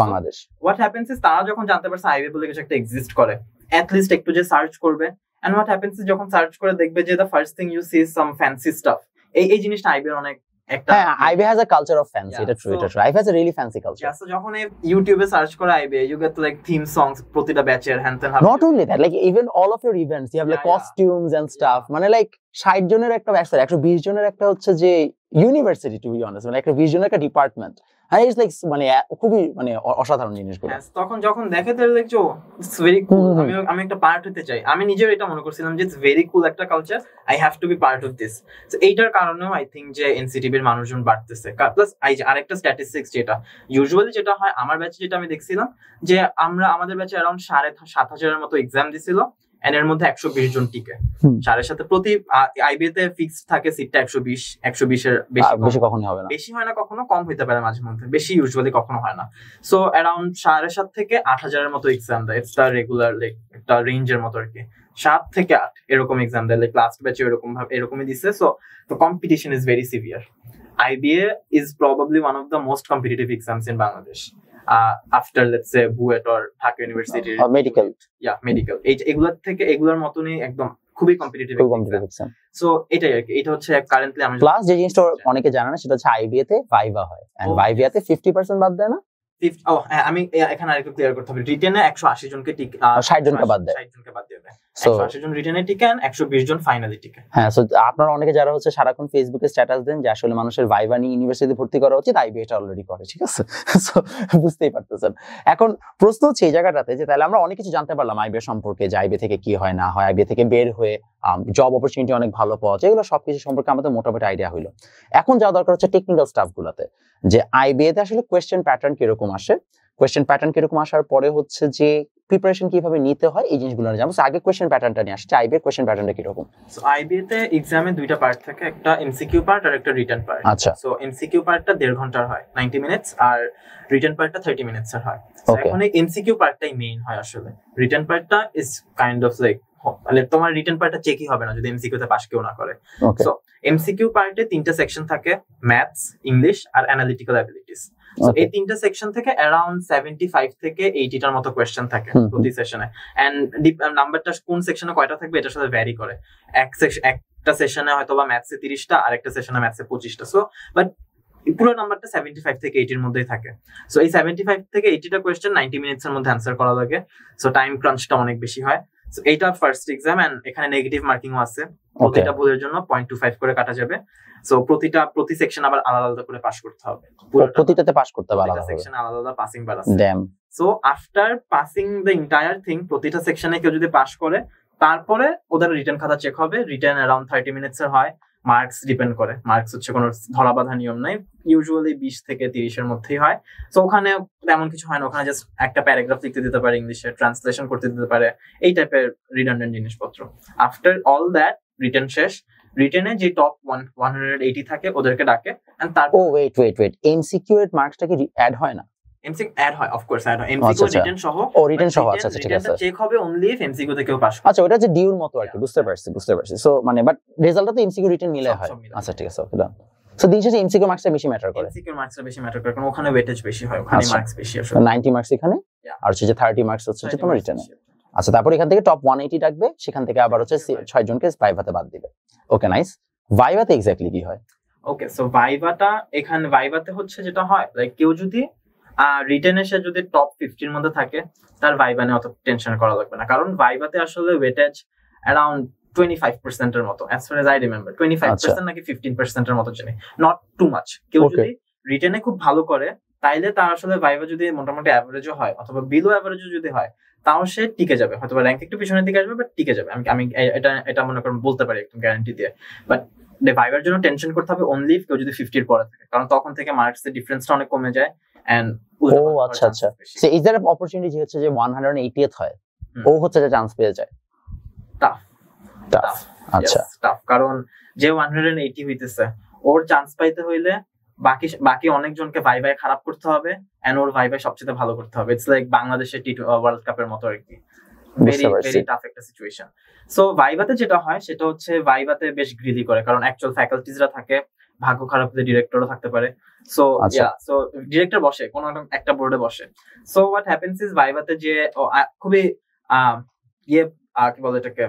Bangladesh. What happens is তারা যখন জানতে পারছে আইবি বলে কিছু একটা এক্সিস্ট করে, এট লিস্ট একটু যে সার্চ করবে। And what happens is যখন সার্চ করে দেখবে যে the first thing you see is some fancy stuff, এই জিনিসটা আইবি এর অনেক একটা, হ্যাঁ, IB has a culture of fancy, এটা ট্রু, এটা true. IB has a really fancy culture. So যখন ইউটিউবে সার্চ করে IB, you get like theme songs প্রতিটা ব্যাচের হ্যান্ড এন্ড। Not only that, like even all of your events you have like costumes and stuff, মানে like 60 জনের একটা ব্যাচ, 120 জনের একটা হচ্ছে যে ইউনিভার্সিটি, টু বি অনেস্ট, মানে একটা 20 জনের একটা ডিপার্টমেন্ট। হ্যাঁ, ইটস লাইক মানে খুবই মানে অসাধারণ জিনিসগুলো। তখন যখন দেখে তাহলে দেখছো ইটস ভেরি কুল, আমি একটা পার্ট হতে চাই। আমি নিজেও এটা মনে করছিলাম যে ইটস ভেরি কুল একটা culture, I have to be part of this. So এইটার কারণেও আই থিংক যে এনসিটিভির মানুষজন বাড়তেছে। প্লাস আরেকটা স্ট্যাটিস্টিক্স যেটা ইউজুয়ালি যেটা হয় আমার ব্যাচে, যেটা আমি দেখছিলাম যে আমাদের ব্যাচে অ্যারাউন্ড 7,500 মতো এক্সাম দিছিল, এর মধ্যে 120 জন টিকে। 7,500 প্রতি আইবি তে ফিক্সড থাকে সিটটা 120 এর বেশি কখনো হবে না, বেশি হয় না, কখনো কম হইতে পারে মাঝে মধ্যে, বেশি ইউজুয়ালি কখনো হয় না। সো অ্যারাউন্ড 7,500 থেকে 8,000 এর মতো এক্সাম দেয়। ইটস দা রেগুলার লাইক একটা রেঞ্জের মতো আর কি, 7 থেকে 8 এরকম এক্সাম দেয়। লাইক লাস্ট ব্যাচে এরকমই দিচ্ছে। So the competition is very severe. IBA is probably one of the most competitive exams in Bangladesh. after let's say BUET or Dhaka university or medical, medical এগুলোর মতনই একদম খুবই কম্পিটিটিভ এক্সাম। সো এটাই আর কি, এটা হচ্ছে কারেন্টলি আমি প্লাস যে জিনিসটা অনেকে জানে না, সেটা হচ্ছে আইবিএ তে ভাইভা হয়, এন্ড ভাইভা তে 50% বাদ দেয় না। আমি এখানে আরেকটু ক্লিয়ার করতে হবে, রিটেনে 180 জনকে 60 জনকে বাদ দেয়, 60 জনকে বাদ দেবে। 180 জন রিটেনে টিকেন, 120 জন ফাইনালি টিকে। হ্যাঁ, সো আপনারা অনেকে যারা হচ্ছে সারাক্ষণ ফেসবুকে স্ট্যাটাস দেন যে আসলে মানুষের ভাইভা নিয়ে ইউনিভার্সিটিতে ভর্তি করা উচিত, আইবি এটা অলরেডি করে, ঠিক আছে? সো বুঝতেই পারতেছেন। এখন প্রশ্ন হচ্ছে এই জায়গাটাতে যে তাহলে আমরা অনেক কিছু জানতে পারলাম আইবি সম্পর্কে, যে আইবি থেকে কি হয় না হয়, আইবি থেকে বের হয়ে জব অপরচুনিটি অনেক ভালো পাওয়া যায়, এগুলো সবকিছু সম্পর্কে আমাদের মোটামুটি আইডিয়া হইলো। এখন যা দরকার হচ্ছে টেকনিক্যাল স্টাফ গুলাতে, যে আইবিএ তে আসলে কোয়েশ্চেন প্যাটার্ন কিরকম আসে, কোয়েশ্চেন প্যাটার্ন কিরকম আসার পরে হচ্ছে যে প্রিপারেশন কিভাবে নিতে হয়, এই জিনিসগুলো জানবো। আগে কোয়েশ্চেন প্যাটার্নটা নিয়ে আসছে, আইবিএ কোয়েশ্চেন প্যাটার্নটা কিরকম? সো আইবিএ তে এক্সামে দুইটা পার্ট থাকে, একটা এমসিকিউ পার্ট আর একটা রিটেন পার্ট। আচ্ছা, সো এমসিকিউ পার্টটা 1.5 ঘন্টার হয়, 90 মিনিটস, আর রিটেন পার্টটা 30 মিনিটস এর হয়। এখন এই এমসিকিউ পার্টটাই মেইন হয় আসলে। রিটেন পার্টটা ইজ কাইন্ড অফ লাইক, মানে তোমার রিটেন পার্টটা চেকই হবে না যদি এমসিকিউ তে পাস কেউ না করে। সো এমসিকিউ পার্টে 3টা সেকশন থাকে, ম্যাথস, ইংলিশ আর অ্যানালিটিক্যাল অ্যাবিলিটিস। সো এই 3টা সেকশন থেকে অ্যারাউন্ড 75 থেকে 80টার মতো কোশ্চেন থাকে প্রতি সেশনে। এন্ড নাম্বারটা কোন সেকশনে কয়টা থাকবে এটার সাথে ভ্যারি করে। একটা সেশনে হয়তো বা ম্যাথসে 30টা, আরেকটা সেশনে ম্যাথসে 25টা। সো বাট পুরো নাম্বারটা 75 থেকে 80 এর মধ্যেই থাকে। সো এই 75 থেকে 80টা কোশ্চেন 90 মিনিটস এর মধ্যে অ্যানসার করা লাগে। সো টাইম ক্রাঞ্চটা অনেক বেশি হয়। সো এইটা ফার্স্ট এক্সাম, এন্ড এখানে নেগেটিভ মার্কিংও আছে, প্রতিটা ভুলের জন্য 0.25 করে কাটা যাবে। সো প্রতি সেকশন আবার আলাদা আলাদা করে পাস করতে হবে, প্রতিটাতে পাস করতে হবে, আলাদা সেকশন আলাদা আলাদা পাসিং বার আছে। So after passing the entire thing, প্রতিটা সেকশনে কেউ যদি পাস করে, তারপরে ওদের রিটেন খাতা চেক হবে। রিটেন অ্যারাউন্ড 30 মিনিটস এর হয়। মার্কস ডিপেন্ড করে, মার্কস হচ্ছে কোনো ধরা বাঁধা নিয়ম নাই, ইউজুয়ালি 20 থেকে 30 এর মধ্যেই হয়। সো ওখানে তেমন কিছু হয় না, ওখানে জাস্ট একটা প্যারাগ্রাফ লিখতে দিতে পারে, ইংলিশে ট্রান্সলেশন করতে দিতে পারে, এই টাইপের রিডান্ডেন্ট জিনিসপত্র। আফটার অল দ্যাট রিটেন শেষ। রিটেনে যে টপ 180 থাকে ওদেরকে ডাকে, এন্ড তারপর ওয়েট এমসিকিউ এর মার্কসটা কি অ্যাড হয় না? এমসিকিউ অ্যাড হয়, অফ কোর্স অ্যাড হয়, এমসিকিউ রিটেন সহ। রিটেন সহ, আচ্ছা ঠিক আছে। চেক হবে অনলি ইফ এমসিকিউ তে কেউ পাস করে। আচ্ছা, ওটা যে ডিউর মতো আর কি, বুঝতে পারছি। সো মানে বাট রেজাল্টটা তো এমসিকিউ রিটেন মিলে হয়। আচ্ছা ঠিক আছে, ওকে ডান। সো দিন শেষে এমসিকিউ মার্কসটা বেশি ম্যাটার করে, এমসিকিউ মার্কসটা বেশি ম্যাটার করে, কারণ ওখানে ওয়েটেজ বেশি হয়, ওখানে মার্কস বেশি আসলে। 90 মার্কস এখানে, আর হচ্ছে যে 30 মার্কস হচ্ছে যে তোমার রিটেনে। আচ্ছা, তারপর এখান থেকে টপ 180 ডাকবে, সেখান থেকে আবার হচ্ছে 6 জনকে ভাইভাতে বাদ দিবে। ওকে, নাইস। ভাইভাতে এক্স্যাক্টলি কি হয়? ওকে, সো এখানে ভাইভাতে হচ্ছে যেটা হয়, লাইক কেউ যদি রিটেন এসে যদি টপ 50 এর মধ্যে থাকে, তার ভাইভা নিয়ে অত টেনশন করা লাগবে না, কারণ ভাইভাতে আসলে ওয়েটেজ অ্যারাউন্ড 25% এর মতো, as far as I remember 25% নাকি 15% এর মতো জানি, নট টু মাচ। কেউ যদি রিটেনে খুব ভালো করে তাইলে তার আসলে ভাইভা যদি মোটামুটি অ্যাভারেজও হয় অথবা বিলো অ্যাভারেজও যদি হয়, তাও সে টিকে যাবে, হয়তো র্যাঙ্ক একটু পিছনের দিকে আসবে বাট টিকে যাবে। আমি এটা মনে করেন বলতে পারি একদম গ্যারান্টি দিয়ে। বাট ভাইভার জন্য টেনশন করতে হবে অনলি কেউ যদি 50 পরে থাকে, কারণ তখন থেকে মার্কস এর ডিফারেন্সটা অনেক কমে যায়। এন্ড আচ্ছা সো ইজ देयर অপরচুনিটি যে হচ্ছে যে 180th হয় ও হচ্ছে যে চান্স পেয়ে যায়? টাফ আচ্ছা টাফ, কারণ যে 180 হইতেছে ওর চান্স পাইতে হইলে বাকি অনেকজনকে ভাইভাই খারাপ করতে হবে এন্ড ওর ভাইভাই সবচেয়ে ভালো করতে হবে। ইটস লাইক বাংলাদেশের ওয়ার্ল্ড কাপের মতো আর কি, ভেরি টাফ একটা সিচুয়েশন। সো ভাইভাতে যেটা হয় সেটা হচ্ছে ভাইভাতে বেশ গ্রিলি করে, কারণ অ্যাকচুয়াল ফ্যাকাল্টিজরা থাকে, ভাগ্য খারাপ হলে ডিরেক্টরও থাকতে পারে। সো সো ডিরেক্টর বসে কোন একটা বোর্ডে বসে। সো হোয়াট হ্যাপেন্স ইজ ভাইভাতে যে খুবই কি বলে এটাকে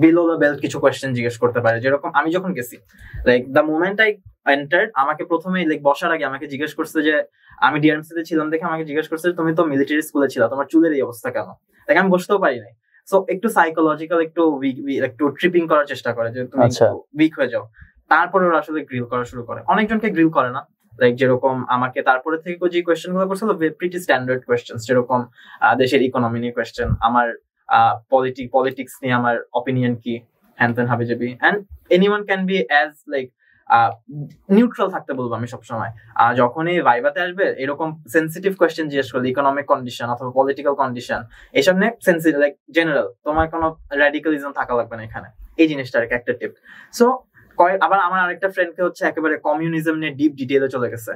বিলো দ্য বেল্ট কিছু কোয়েশ্চেন জিজ্ঞেস করতে পারে। যেরকম আমি যখন গেছি, like the moment I entered, আমাকে প্রথমেই লাইক বসার আগে আমাকে জিজ্ঞেস করছে যে, আমি ডিআরএমসি তে ছিলাম দেখে আমাকে জিজ্ঞেস করছে তুমি তো মিলিটারি স্কুলে ছিলা, তোমার চুলের এই অবস্থা কেন? লাইক আমি বসতেও পারি নাই। সো একটু সাইকোলজিক্যাল একটু ট্রিপিং করার চেষ্টা করে যে তুমি উইক হয়ে যাও। তারপরে ওরা আসলে গ্রিল করা শুরু করে। অনেকজনকে গ্রিল করে না, লাইক যেরকম আমাকে তারপরে থেকে যে কোয়েশ্চেন গুলো করছিল প্রিটি স্ট্যান্ডার্ড কোয়েশ্চেন, যেরকম দেশের ইকোনমি নিয়ে কোয়েশ্চেন, আমার পলিটিক্স নিয়ে আমার অপিনিয়ন কি, হ্যান ত্যান হাবিজাবি, and anyone can be as like neutral থাকতে বলবো আমি সবসময়। যখনই ভাইভাতে আসবে এরকম সেন্সিটিভ কোয়েশ্চেন জিজ্ঞেস করলে, ইকোনমিক কন্ডিশন অথবা পলিটিক্যাল কন্ডিশন, এসব নিয়ে সেন্সিটিভ লাইক জেনারেল, তোমার কোনো র্যাডিক্যালিজম থাকা লাগবে না এখানে, এই জিনিসটা আর কি একটা টিপ। সো আবার আমার আরেকটা ফ্রেন্ডকে হচ্ছে একেবারে কমিউনিজম নিয়ে ডিপ ডিটেইলে চলে গেছে।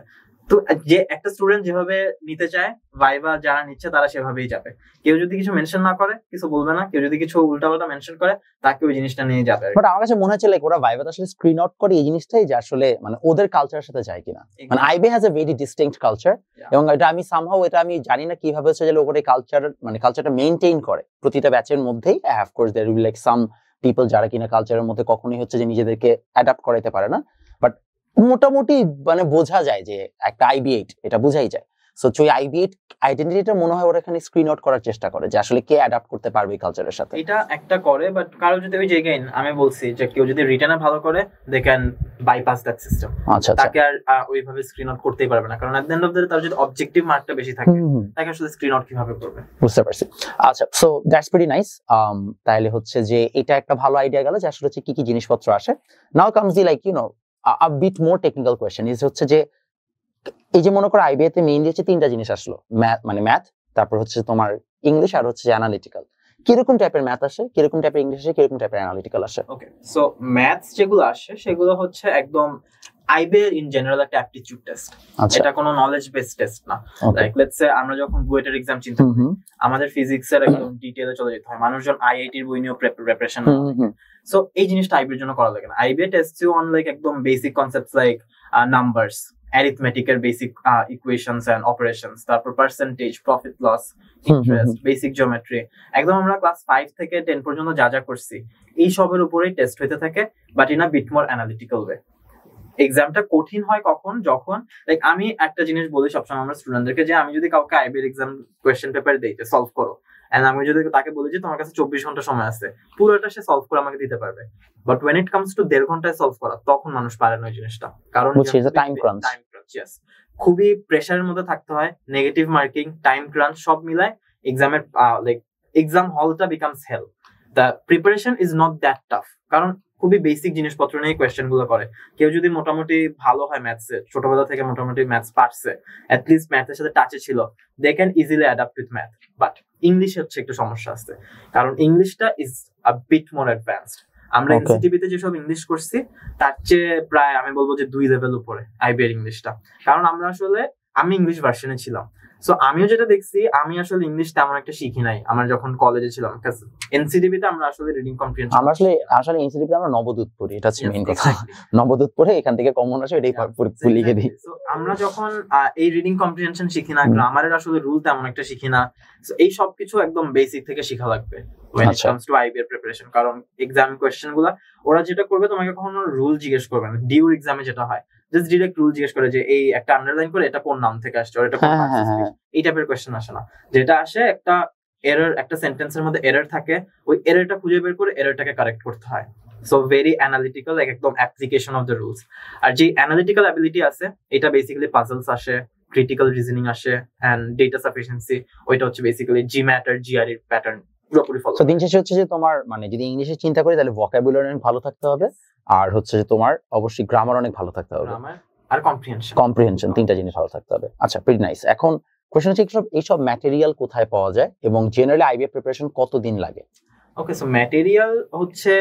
তো যে একটা স্টুডেন্ট যেভাবে নিতে চায় ভাইভা যারা নিচ্ছে তারা সেভাবেই যাবে। কেউ যদি কিছু মেনশন না করে কিছু বলবে না, কেউ যদি কিছু উল্টাপাল্টা মেনশন করে তাকে ওই জিনিসটা নিয়ে যাবে। বাট আমার কাছে মনে হচ্ছে লাইক ওরা ভাইভাতে আসলে স্ক্রিন আউট করে এই জিনিসটাই যে আসলে মানে ওদের কালচারের সাথে যায় কিনা। মানে IB has a very distinct culture, এবং এটা আমি সামহাউ এটা আমি জানি না কিভাবে হচ্ছে যে ওরা কালচার মানে কালচারটা মেইনটেইন করে প্রতিটা ব্যাচের মধ্যেই। Of course there will be like some people যারা কিনা কালচারের মধ্যে কখনোই হচ্ছে যে নিজেদেরকে অ্যাডাপ্ট করাইতে পারে না, বাট মোটামুটি মানে বোঝা যায় যে একটা IB8 এটা বোঝাই যায়। সো ওই IB8 আইডেন্টিটিটা মনে হয় ওরা এখানে স্ক্রিন আউট করার চেষ্টা করে যে আসলে কে অ্যাডাপ্ট করতে পারবে এই কালচারের সাথে। এটা একটা করে, বাট কারো যদি ওই জায়গায় আমি বলছি যে কেউ যদি রিটেনে ভালো করে they can bypass that system. আচ্ছা তাকে আর ওইভাবে স্ক্রিন আউট করতেই পারবে না, কারণ at the end of the day তার যদি অবজেক্টিভ মার্কটা বেশি থাকে তাকে আসলে স্ক্রিন আউট কিভাবে করবে। বুঝতে পারছি। আচ্ছা সো দ্যাটস ভেরি নাইস। তাহলে হচ্ছে যে এটা একটা ভালো আইডিয়া গেল যে আসলে হচ্ছে কি কি জিনিসপত্র আসে। Now comes the like you know a bit more technical question is হচ্ছে যে এই যে মনে করো আইবিএ তে মেইনলি হচ্ছে তিনটা জিনিস আসলো, ম্যাথ, তারপর হচ্ছে তোমার ইংলিশ, আর হচ্ছে অ্যানালিটিক্যাল। কিরকম টাইপের ম্যাথ আসে, কিরকম টাইপের ইংলিশ আসে, কিরকম টাইপের অ্যানালিটিক্যাল আসে? ওকে, সো ম্যাথস যেগুলো আসে সেগুলো হচ্ছে একদম আইবিএ ইন জেনারেল একটা অ্যাপটিটিউড টেস্ট। এটা কোনো নলেজ বেসড টেস্ট না। লাইক লেটস সে আমরা যখন বুয়েটের এক্সাম চিন্তা করি, আমাদের ফিজিক্সের একদম ডিটেইলে চলে যেতে হয়, মানুষজন আইআইটির বই নিয়ে প্রিপারেশন। সো এই জিনিসটা আইবিএর জন্য করা লাগে না। IBA test you on like একদম বেসিক কনসেপ্টস লাইক নাম্বারস, অ্যারিথমেটিকের বেসিক ইকুয়েশনস এন্ড অপারেশনস, তারপর percentage, profit loss, interest, basic geometry, একদম আমরা ক্লাস 5 থেকে 10 পর্যন্ত যা যা করছি এই সবের উপরেই টেস্ট হইতে থাকে, but in a bit more analytical way. এক্সামটা কঠিন হয় কখন, যখন লাইক আমি একটা জিনিস বলি সবসময় আমরা স্টুডেন্টদেরকে, যে আমি যদি কাউকে আইবিএর এক্সাম কোয়েশ্চেন পেপার দেই যে সলভ করো, এন্ড আমি যদি তাকে বলি যে তোমার কাছে 24 ঘন্টা সময় আছে, পুরোটা সে সলভ করে আমাকে দিতে পারবে, but when it comes to 1.5 ঘন্টায় সলভ করা, তখন মানুষ পারে না ওই জিনিসটা, কারণ টাইম ক্রাঞ্চ। ইয়েস, খুবই প্রেসারের মধ্যে থাকতে হয়, নেগেটিভ মার্কিং, টাইম ক্রাঞ্চ সব মিলায় এক্সামের লাইক এক্সাম হলটা becomes hell. The preparation is not that tough, কারণ খুবই বেসিক জিনিসপত্র নিয়ে কোয়েশ্চেন গুলো করে। কেউ যদি মোটামুটি ভালো হয় ম্যাথসে, ছোটবেলা থেকে মোটামুটি ম্যাথস পারছে, অ্যাটলিস্ট ম্যাথের সাথে টাচে ছিল, they can easily adapt with math. But English হচ্ছে একটু সমস্যা আছে, কারণ ইংলিশটা is a bit more advanced. আমরা এনসিটিভিতে যেসব ইংলিশ করছি তার চেয়ে প্রায় আমি বলবো যে 2 লেভেল উপরে আইবিএর ইংলিশটা, কারণ আমরা আসলে আমি ইংলিশ ভার্সনে ছিলাম। সো আমিও যেটা দেখছি, আমি আসলে ইংলিশ তেমন একটা শিখি নাই আমার যখন কলেজে ছিলাম। এনসিডিবিতে আমরা আসলে রিডিং কম্প্রিহেনশন, আমরা আসলে এনসিডিবিতে আমরা নবদূত পড়ি, এটা হচ্ছে মেইন কথা। নবদূত পড়ে এখান থেকে কমন আসে, এটাই পুরো লিখে দিই। সো আমরা যখন এই রিডিং কম্প্রিহেনশন শিখি না, গ্রামারের আসলে রুল তেমন একটা শিখি না। সো এই সব কিছু একদম বেসিক থেকে শেখা লাগবে when it comes to IB preparation, কারণ এক্সাম কোশ্চেন গুলা ওরা যেটা করবে তোমাকে কখনো রুল জিজ্ঞেস করবে না। ডিউর এক্সামে যেটা হয় জাস্ট ডিরেক্ট রুল জিজ্ঞেস করে যে এই একটা আন্ডারলাইন করে এটা কোন নাম থেকে আসছে, আর এটা কোন এই টাইপের কোশ্চেন আসে না। যেটা আসে একটা এরর, একটা সেন্টেন্সের মধ্যে এরর থাকে, ওই এররটা খুঁজে বের করে এররটাকে কারেক্ট করতে হয়। সো ভেরি অ্যানালিটিক্যাল, একদম অ্যাপ্লিকেশন অফ দ্য রুলস। আর যে অ্যানালিটিক্যাল অ্যাবিলিটি আছে, এটা বেসিক্যালি পাজলস আসে, ক্রিটিক্যাল রিজনিং আসে, এন্ড ডেটা সাফিসিয়েন্সি, ওইটা হচ্ছে বেসিক্যালি জিম্যাট আর জিআরই প্যাটার্ন পুরোপুরি ফলো। সো দিন শেষে হচ্ছে যে তোমার মানে যদি ইংলিশে চিন্তা করি তাহলে ভোকাবুলারি অনেক ভালো থাকতে হবে, আর হচ্ছে যে তোমার অবশ্যই গ্রামার অনেক ভালো থাকতে হবে, গ্রামার আর কম্প্রিহেনশন, তিনটা জিনিস ভালো থাকতে হবে। আচ্ছা, প্রিটি নাইস। এখন কোশ্চেন হচ্ছে এইসব ম্যাটেরিয়াল কোথায় পাওয়া যায় এবং জেনারেলি আইবিএ প্রিপারেশন কতদিন লাগে? ওকে, সো ম্যাটেরিয়াল হচ্ছে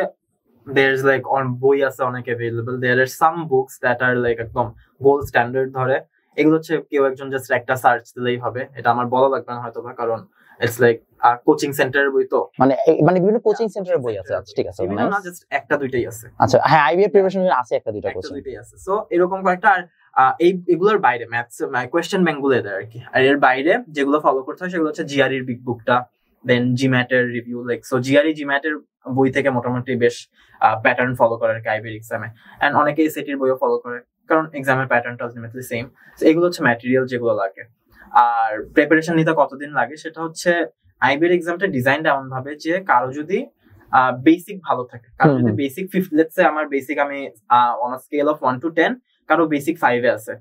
there's like on বই আছে অনেক available, there are some books that are like একদম গোল্ড স্ট্যান্ডার্ড ধরে, এগুলো হচ্ছে কেউ একজন জাস্ট একটা সার্চ দিলেই হবে, এটা আমার বলা লাগবে না হয়তো, কারণ ইটস লাইক কোচিং সেন্টারের বই তো, মানে বিভিন্ন কোচিং সেন্টারের বই আছে। আচ্ছা ঠিক আছে, না জাস্ট একটা দুইটাই আছে। আচ্ছা হ্যাঁ, আইবিএ প্রিপারেশন আছে একটা দুইটা কোচিং, দুইটাই আছে। সো এরকম কয়েকটা, আর এগুলোর বাইরে ম্যাথস কোয়েশ্চেন ব্যাংক গুলো এদের আর কি, আর এর বাইরে যেগুলো ফলো করতে হয় সেগুলো হচ্ছে জিআরইর বিগ বুকটা, দেন জিম্যাট এর review, like so GRE GMAT এর বই থেকে মোটামুটি বেশ প্যাটার্ন ফলো করে আর কি আইবিএর এক্সামে, এন্ড অনেকে এসএটির বইও ফলো করে, কারণ এক্সামের প্যাটার্নটা আলটিমেটলি সেম। সো এগুলো হচ্ছে ম্যাটেরিয়াল যেগুলো লাগে। আর প্রিপারেশন নিতে কতদিন লাগে সেটা হচ্ছে আইবিএর এক্সামটা ডিজাইনটা এমন ভাবে যে কারো যদি বেসিক ভালো থাকে, কারো যদি বেসিক 5, লেটস সে আমার বেসিক আমি on a scale of 1 to 10 কারো বেসিক 5 এ আছে,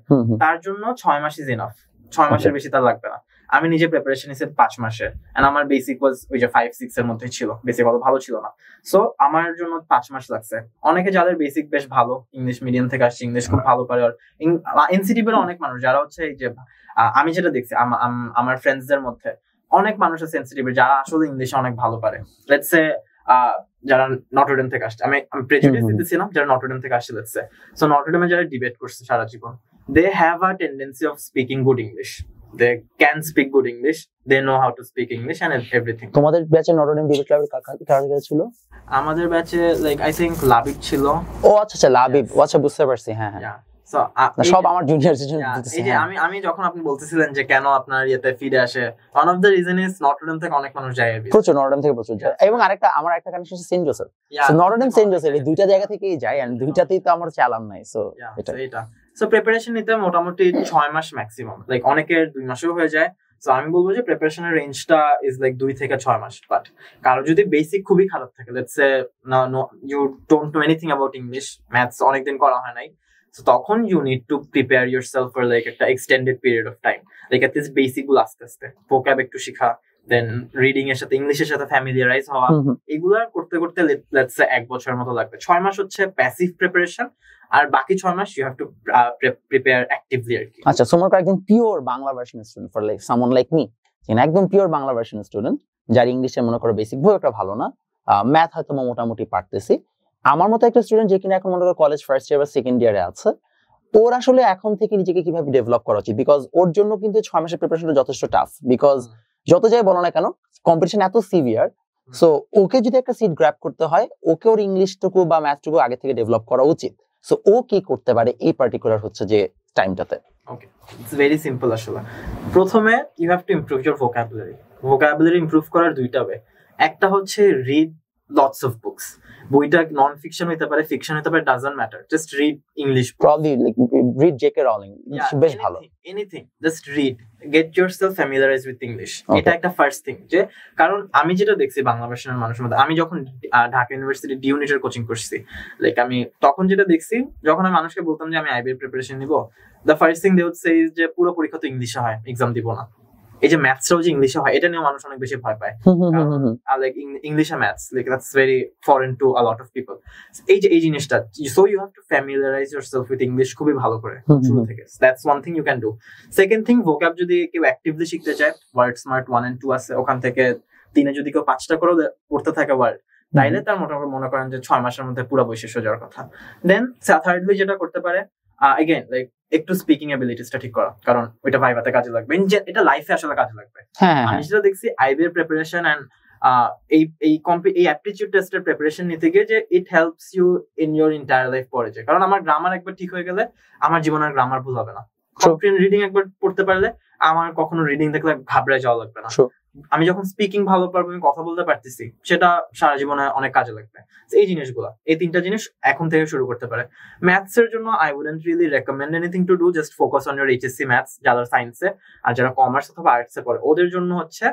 তার জন্য 6 মাস ইজ এনাফ, 6 মাসের বেশি তার লাগবে না। আমি নিজে প্রিপারেশন নিয়েছি 5 মাসে, এন্ড আমার বেসিক ওয়াজ ওই যে 5-6 এর মধ্যে ছিল, বেসিক অত ভালো ছিল না, সো আমার জন্য 5 মাস লাগছে। অনেকে যাদের বেসিক বেশ ভালো, ইংলিশ মিডিয়াম থেকে আসছে, ইংলিশ খুব ভালো পারে, আর এনসিটিভির অনেক মানুষ যারা হচ্ছে এই যে আমি যেটা দেখছি আমার ফ্রেন্ডসদের মধ্যে অনেক মানুষ আছে এনসিটিভির যারা আসলে ইংলিশে অনেক ভালো পারে, লেটস সে যারা নটরডেম থেকে আসছে, আমি প্রেজুডিস দিতেছিলাম, যারা নটরডেম থেকে আসছে লেটস সে, সো নটরডেমে যারা ডিবেট করছে সারা জীবন, they have a tendency of speaking good English, they can speak good English, they know how to speak English and everything. তোমাদের ব্যাচে নটরডেম ডিবেট ক্লাবের কারা ছিল? আমাদের ব্যাচে লাইক আই থিংক লাবিব ছিল। ও আচ্ছা লাবিব, আচ্ছা বুঝতে পারছি, হ্যাঁ হ্যাঁ। সো সব আমার জুনিয়রদের জন্য এই যে আমি যখন আপনি বলতেছিলেন যে কেন আপনার ইয়েতে ফিরে আসে, one of the reason is Notre Dame থেকে অনেক মানুষ যায়, প্রচুর নটরডেম থেকে প্রচুর যায়, এবং আমার একটা কানেকশন আছে Saint Joseph, so Notre Dame Saint Joseph এই দুইটা জায়গা থেকেই যায়, এন্ড দুইটাতেই তো আমার চালাম নাই, সো এটা সো প্রিপারেশন নিতে মোটামুটি 6 মাস ম্যাক্সিমাম, লাইক অনেকের 2 মাসও হয়ে যায়। সো আমি বলবো যে প্রিপারেশনের রেঞ্জটা ইজ লাইক 2 থেকে 6 মাস। বাট কারো যদি বেসিক খুবই খারাপ থাকে, let's say no you don't know anything about English, maths অনেকদিন করা হয় নাই, সো তখন you need to prepare yourself for like একটা extended period of time, like at least basic গুলো আস্তে আস্তে ভোকাব একটু শিখা, দেন রিডিং এর সাথে ইংলিশের সাথে ফ্যামিলিয়ারাইজ হওয়া, এগুলা করতে করতে লেটস সে 1 বছরের মতো লাগবে। 6 মাস হচ্ছে প্যাসিভ প্রিপারেশন, আর বাকি 6 মাস you have to prepare actively আর কি। আচ্ছা, তোমার একদম pure Bangla version student, for like someone like me, একদম পিওর বাংলা ভার্সন স্টুডেন্ট, যার ইংলিশে মনে করো বেসিক বই একটা ভালো না, ম্যাথ হয়তো মোটামুটি পারতেছি, আমার মতো একটা স্টুডেন্ট যে কিনা এখন মনে করো কলেজ ফার্স্ট ইয়ার বা সেকেন্ড ইয়ারে আছে, ওর আসলে এখন থেকে নিজেকে কিভাবে ডেভেলপ করা উচিত? বিকজ ওর জন্য কিন্তু 6 মাসের প্রিপারেশনটা যথেষ্ট টাফ, বিকজ যত যাই বলো না কেন কম্পিটিশন এত সিভিয়ার, সো ওকে যদি একটা সিট গ্র্যাব করতে হয়, ওকে ওর ইংলিশটুকু বা ম্যাথটুকু আগে থেকে ডেভেলপ করা উচিত। সো ও কি করতে পারে এই পার্টিকুলার হচ্ছে যে টাইমটাতে? ওকে, ইটস ভেরি সিম্পল আসলে। প্রথমে you have to improve your vocabulary improve করার দুইটা ওয়ে। একটা হচ্ছে রিড লটস অফ বুকস, বইটা নন ফিকশন হতে পারে, ফিকশন হতে পারে, doesn't matter, just read English, probably like read J K Rowling, বেশ ভালো, anything, just read, get yourself familiarize with English, এটা একটা ফার্স্ট থিং। যে কারণ আমি যেটা দেখছি বাংলা ভার্সনের মানুষের মধ্যে, আমি যখন ঢাকা ইউনিভার্সিটি ডি ইউনিটের কোচিং করছি, লাইক আমি তখন যেটা দেখছি, যখন আমি মানুষকে বলতাম যে আমি আইবিএর প্রিপারেশন নিব, the first thing they would say is যে পুরো পরীক্ষা তো ইংলিশে হয়, এক্সাম দিব না। এই যে ম্যাথসটাও যে ইংলিশে হয়, এটা নিয়ে মানুষ অনেক বেশি ভয় পায়, লাইক ইংলিশ আর maths like that's very foreign to a lot of people. এই জিনিসটা, so you have to familiarize yourself with English খুবই ভালো করে শুরু থেকে, that's one thing you can do. Second thing, vocab যদি কেউ অ্যাক্টিভলি শিখতে চায়, ওয়ার্ড স্মার্ট 1 and 2 আছে, ওখান থেকে 3-এ যদি কেউ 5টা করে পড়তে থাকে ওয়ার্ড, তাইলে তার মোটামুটি মনে করেন যে 6 মাসের মধ্যে পুরো বই শেষ হয়ে যাওয়ার কথা। দেন থার্ডলি যেটা করতে পারে, again লাইক একটু স্পিকিং অ্যাবিলিটিসটা ঠিক করা, কারণ ওইটা ভাইভাতে কাজে লাগবে, এটা লাইফে আসলে কাজে লাগবে। আমি যেটা দেখছি আইবিএর প্রিপারেশন এন্ড এই অ্যাপটিটিউড টেস্টের প্রিপারেশন নিতে গিয়ে, যে it helps you in your entire life পড়ে যায়। কারণ আমার গ্রামার একবার ঠিক হয়ে গেলে আমার জীবনে আর গ্রামার ভুল হবে না। কম্প্রিহেন্ড রিডিং একবার পড়তে পারলে আমার কখনো রিডিং দেখলে ঘাবড়ে যাওয়া লাগবে না। আমি যখন স্পিকিং ভালো পারবো, আমি কথা বলতে পারতেছি, সেটা সারা জীবনে অনেক কাজে লাগবে। এই জিনিসগুলো, এই 3টা জিনিস এখন থেকে শুরু করতে পারে। ম্যাথস এর জন্য I wouldn't really recommend anything to do, just focus on your HSC maths. যারা সায়েন্সে আর যারা কমার্স অথবা আর্টসে পড়ে ওদের জন্য হচ্ছে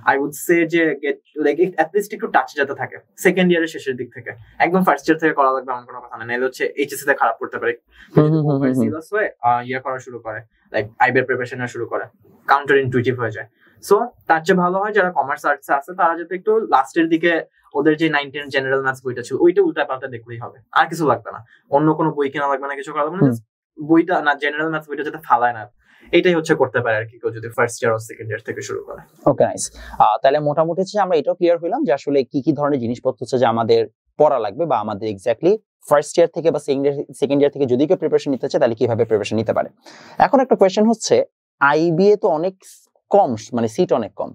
আই উড সে যে গেট লাইক অ্যাটলিস্ট একটু টাচ যাতে থাকে সেকেন্ড ইয়ারের শেষের দিক থেকে। একদম ফার্স্ট ইয়ার থেকে করা লাগবে এমন কোনো কথা নেই, নাহলে হচ্ছে এইচএসসি তে খারাপ করতে পারে। সিরিয়াস হয়ে ইয়ে করা শুরু করে, লাইক আইবিএর প্রিপারেশন শুরু করে, কাউন্টার ইনটুইটিভ হয়ে যায়। সো তার চেয়ে ভালো হয় যারা কমার্স আর্টস আছে তারা যাতে একটু লাস্টের দিকে ওদের যে 9-10 জেনারেল ম্যাথস বইটা ছিল ওইটা উল্টা পাল্টা দেখলেই হবে, আর কিছু লাগবে না। অন্য কোনো বই কেনা লাগবে না, কিছু করা লাগবে না, বইটা না জেনারেল ম্যাথস বইটা যাতে ফালায় না, এটাই হচ্ছে করতে পারে আর কি কেউ যদি ফার্স্ট ইয়ার ও সেকেন্ড ইয়ার থেকে শুরু করে। ওকে, নাইস। তাহলে মোটামুটি হচ্ছে আমরা এটাও ক্লিয়ার হইলাম যে আসলে কি কি ধরনের জিনিসপত্র হচ্ছে যে আমাদের পড়া লাগবে, বা আমাদের এক্স্যাক্টলি ফার্স্ট ইয়ার থেকে বা সেকেন্ড ইয়ার থেকে যদি কেউ প্রিপারেশন নিতে চায় তাহলে কিভাবে প্রিপারেশন নিতে পারে। এখন একটা কোয়েশ্চেন হচ্ছে, আইবিএ তো অনেক কম, মানে সিট অনেক কম,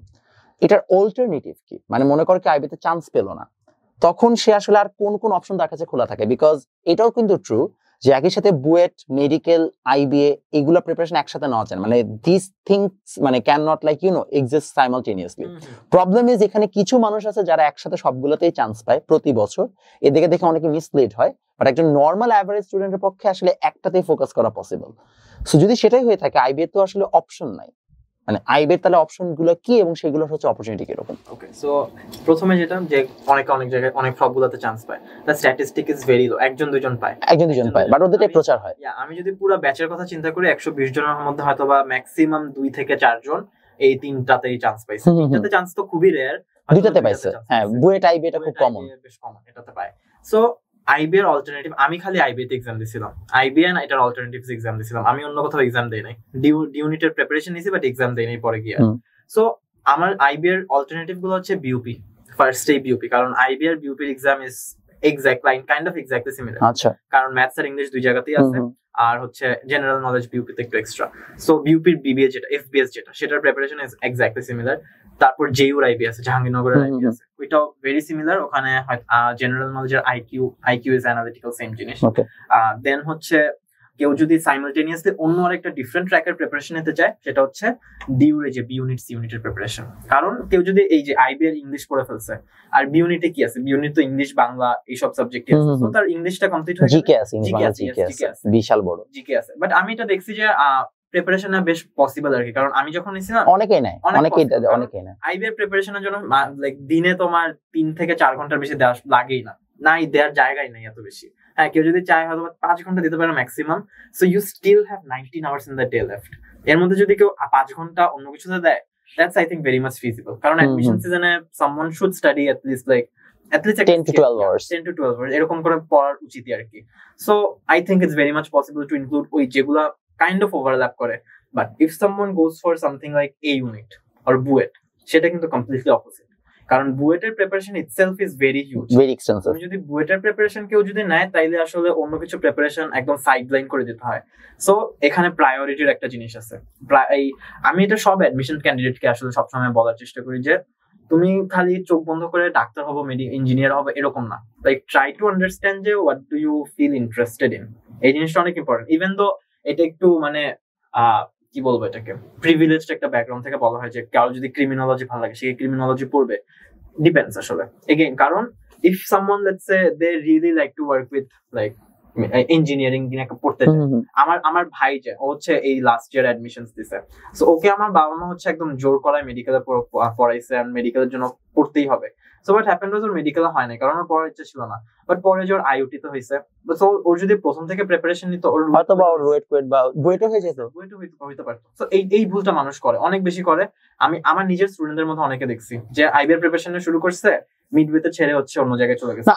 এটার অল্টারনেটিভ কি? মানে মনে করো কি আইবিএ তে চান্স পেলো না, তখন সে আসলে আর কোন কোন অপশন তার কাছে খোলা থাকে? বিকজ এটাও কিন্তু ট্রু যে একই সাথে বুয়েট, মেডিকেল, আইবিএ এগুলা প্রিপারেশন একসাথে নেওয়া যায়, মানে দিস থিংস মানে can not like exist simultaneously. Problem is এখানে কিছু মানুষ আছে যারা একসাথে সবগুলোতেই চান্স পায় প্রতি বছর, এদিকে দেখে অনেকে মিসলিড হয়, বাট একজন নর্মাল অ্যাভারেজ স্টুডেন্টের পক্ষে আসলে একটাতেই ফোকাস করা পসিবল। সো যদি সেটাই হয়ে থাকে, আইবিএ তো আসলে অপশন নাই, মানে আইবিএর তাহলে অপশন গুলো কি এবং সেগুলোর হচ্ছে অপরচুনিটি কিরকম? ওকে, সো প্রথমে যেটা যে অনেক জায়গায় অনেক সবগুলোতে চান্স পায়, the statistic is very low, একজন দুজন পায়, বাট ওদেরটাই প্রচার হয়। আমি যদি পুরো ব্যাচের কথা চিন্তা করি 120 জনের মধ্যে হয়তো বা ম্যাক্সিমাম 2 থেকে 4 জন এই 3টাতেই চান্স পাইছে। 3টাতে চান্স তো খুবই রেয়ার, 2টাতে পাইছে। হ্যাঁ, বুয়েট আইবিএ এটা খুব কমন, বেশ কমন, এটাতে পায়। সো আইবিএর অল্টারনেটিভ, আমি খালি আইবিএতে এক্সাম দিছিলাম, আইবিএ না এটার অল্টারনেটিভস এক্সাম দিছিলাম, আমি অন্য কোথাও এক্সাম দেই নাই। ইউনিটের প্রিপারেশন নিছি বাট এক্সাম দেই নাই পরে গিয়ে। সো আমার আইবিএর অল্টারনেটিভ গুলো হচ্ছে বিউপি, ফার্স্ট ডে বিউপি, কারণ আইবিএর বিউপির এক্সাম ইজ এক্স্যাক্টলি সিমিলার। আচ্ছা, কারণ ম্যাথস আর ইংলিশ দুই জায়গাতেই আছে, আর হচ্ছে জেনারেল নলেজ বিউপিতে একটু এক্সট্রা। সো বিউপির বিবিএ যেটা, এফবিএস যেটা, সেটার প্রিপারেশন ইজ এক্স্যাক্টলি সিমিলার। তারপর জেইউর আইবি আছে, জাহাঙ্গীরনগরের আইবি আছে, ওইটাও ভেরি সিমিলার। ওখানে জেনারেল নলেজের আইকিউ ইজ অ্যানালিটিক্যাল, সেম জিনিস। দেন হচ্ছে কেউ যদি সাইমালটেনিয়াসলি অন্য আরেকটা ডিফারেন্ট ট্র্যাকের প্রিপারেশন নিতে চায়, সেটা হচ্ছে ডিউরে যে বি ইউনিট সি ইউনিটের প্রিপারেশন। কারণ কেউ যদি এই যে আইবিএর ইংলিশ পড়ে ফেলছে, আর বি ইউনিটে কি আছে, বি ইউনিট তো ইংলিশ, বাংলা এইসব সাবজেক্টে আছে, তো তার ইংলিশটা কমপ্লিট হয়ে জিকে আছে, বিশাল বড় জিকে আছে। বাট আমি এটা দেখছি যে প্রিপারেশন বেশ পসিবল আর কি, কারণ আমি যখন নিছিলাম অনেকেই নাই আইবিএর প্রিপারেশনের জন্য লাইক দিনে তোমার 3 থেকে 4 ঘন্টার বেশি দেওয়া লাগেই না, নাই দেওয়ার জায়গায় নাই এত বেশি। হ্যাঁ, কেউ যদি চায় হয়তো 5 ঘন্টা দিতে পারে maximum. So you still have 19 hours in the day left. এর মধ্যে যদি কেউ 5 ঘন্টা অন্য কিছুতে দেয়, that's I think very much feasible. কারণ অ্যাডমিশন সিজনে someone should study at least 10 to 12 hours এরকম করে পড়ার উচিত আর কি। So I think it's very much possible to include ওই যেগুলা কাইন্ড অফ ওভারল্যাপ করে। But if someone goes for something like a unit or BUET, সেটা কিন্তু কমপ্লিটলি অপোজিট। কারণ বুয়েটের preparation itself is very huge, very extensive. যদি বুয়েটের preparation কেউ যদি নেয়, তাইলে আসলে অন্য কিছু প্রিপারেশন একদম সাইডলাইন করে দিতে হয়। সো এখানে প্রায়োরিটির একটা জিনিস আছে। আমি এটা সব অ্যাডমিশন ক্যান্ডিডেটকে আসলে সবসময় বলার চেষ্টা করি যে তুমি খালি চোখ বন্ধ করে ডাক্তার হবো, ইঞ্জিনিয়ার হবো এরকম না। লাইক ট্রাই টু আন্ডারস্ট্যান্ড যে what do you feel interested in. এই জিনিসটা অনেক ইম্পর্টেন্ট, ইভেন দো এটা একটু মানে কি বলবো, এটাকে প্রিভিলেজড একটা ব্যাকগ্রাউন্ড থেকে বলা হয় যে কারো যদি ক্রিমিনোলজি ভালো লাগে সে ক্রিমিনোলজি পড়বে। Depends আসলে again, কারণ if someone let's say they really like to work with like engineering নিয়ে পড়তে চায়, আমার ভাই যে ও হচ্ছে এই লাস্ট ইয়ার অ্যাডমিশনস দিছে, সো ওকে আমার বাবা মা হচ্ছে একদম জোর করায় মেডিকেলে পড়াইছে, আর মেডিকেলের জন্য পড়তেই হবে। সো হোয়াট হ্যাপেন্ড ওয়াজ ওর মেডিকেলে হয় না, কারণ ওর পড়ার ইচ্ছা ছিল না। বাট পরে যে ওর আইওটি তে হয়েছে, সো ওর যদি প্রথম থেকে প্রিপারেশন নিত, ওর হয়তো বা ওর রুয়েট বা বুয়েটও হয়ে যেত, হইতে পারতো। সো এই ভুলটা মানুষ করে, অনেক বেশি করে। আমি আমার নিজের স্টুডেন্টদের মধ্যে অনেকে দেখছি যে আইবিএর প্রিপারেশন শুরু করছে, মিডওয়েতে ছেড়ে হচ্ছে অন্য জায়গায় চলে গেছে।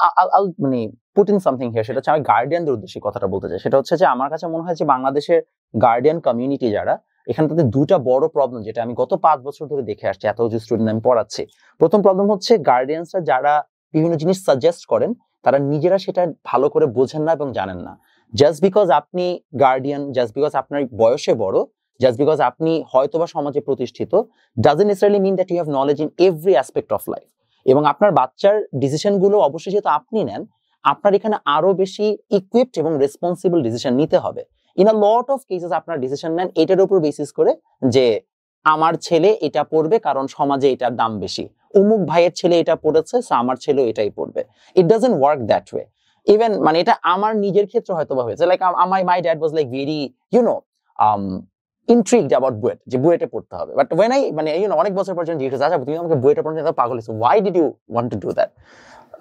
মানে পুট ইন সামথিং হিয়ার, সেটা হচ্ছে আমি গার্ডিয়ানদের উদ্দেশ্যে কথাটা বলতে চাই। সেটা হচ্ছে যে আমার কাছে মনে হয় যে বাংলাদেশের গার্ডিয়ান কমিউনিটি যারা, এখানে তাদের দুটা বড় প্রবলেম, যেটা আমি গত 5 বছর ধরে দেখে আসছি, এত যে স্টুডেন্ট আমি পড়াচ্ছি। প্রথম প্রবলেম হচ্ছে গার্ডিয়ানসরা যারা বিভিন্ন জিনিস সাজেস্ট করেন, তারা নিজেরা সেটা ভালো করে বোঝেন না এবং জানেন না। জাস্ট বিকজ আপনি গার্ডিয়ান, জাস্ট বিকজ আপনার বয়সে বড়, জাস্ট বিকজ আপনি হয়তোবা সমাজে প্রতিষ্ঠিত, doesn't necessarily mean that you have knowledge in every aspect of life. এবং আপনার বাচ্চার ডিসিশন গুলো অবশ্যই যেহেতু আপনি নেন, আপনার এখানে আরো বেশি ইকুইপড এবং রেসপন্সিবল ডিসিশন নিতে হবে। In a lot of cases আপনার ডিসিশন নেন এটার উপর বেসিস করে যে আমার ছেলে এটা পড়বে কারণ সমাজে এটার দাম বেশি, অমুক ভাইয়ের ছেলে এটা পড়েছে সো আমার ছেলে এটাই পড়বে। It doesn't work that way. Even মানে এটা আমার নিজের ক্ষেত্রে হয়তো বা হয়েছে, like my dad was like very intrigued about BUET, যে বুয়েটে পড়তে হবে। বাট when I মানে অনেক বছর পর যখন জিজ্ঞেস আচ্ছা তুমি আমাকে বুয়েটে পড়তে পাগল হয়েছো, why did you want to do that?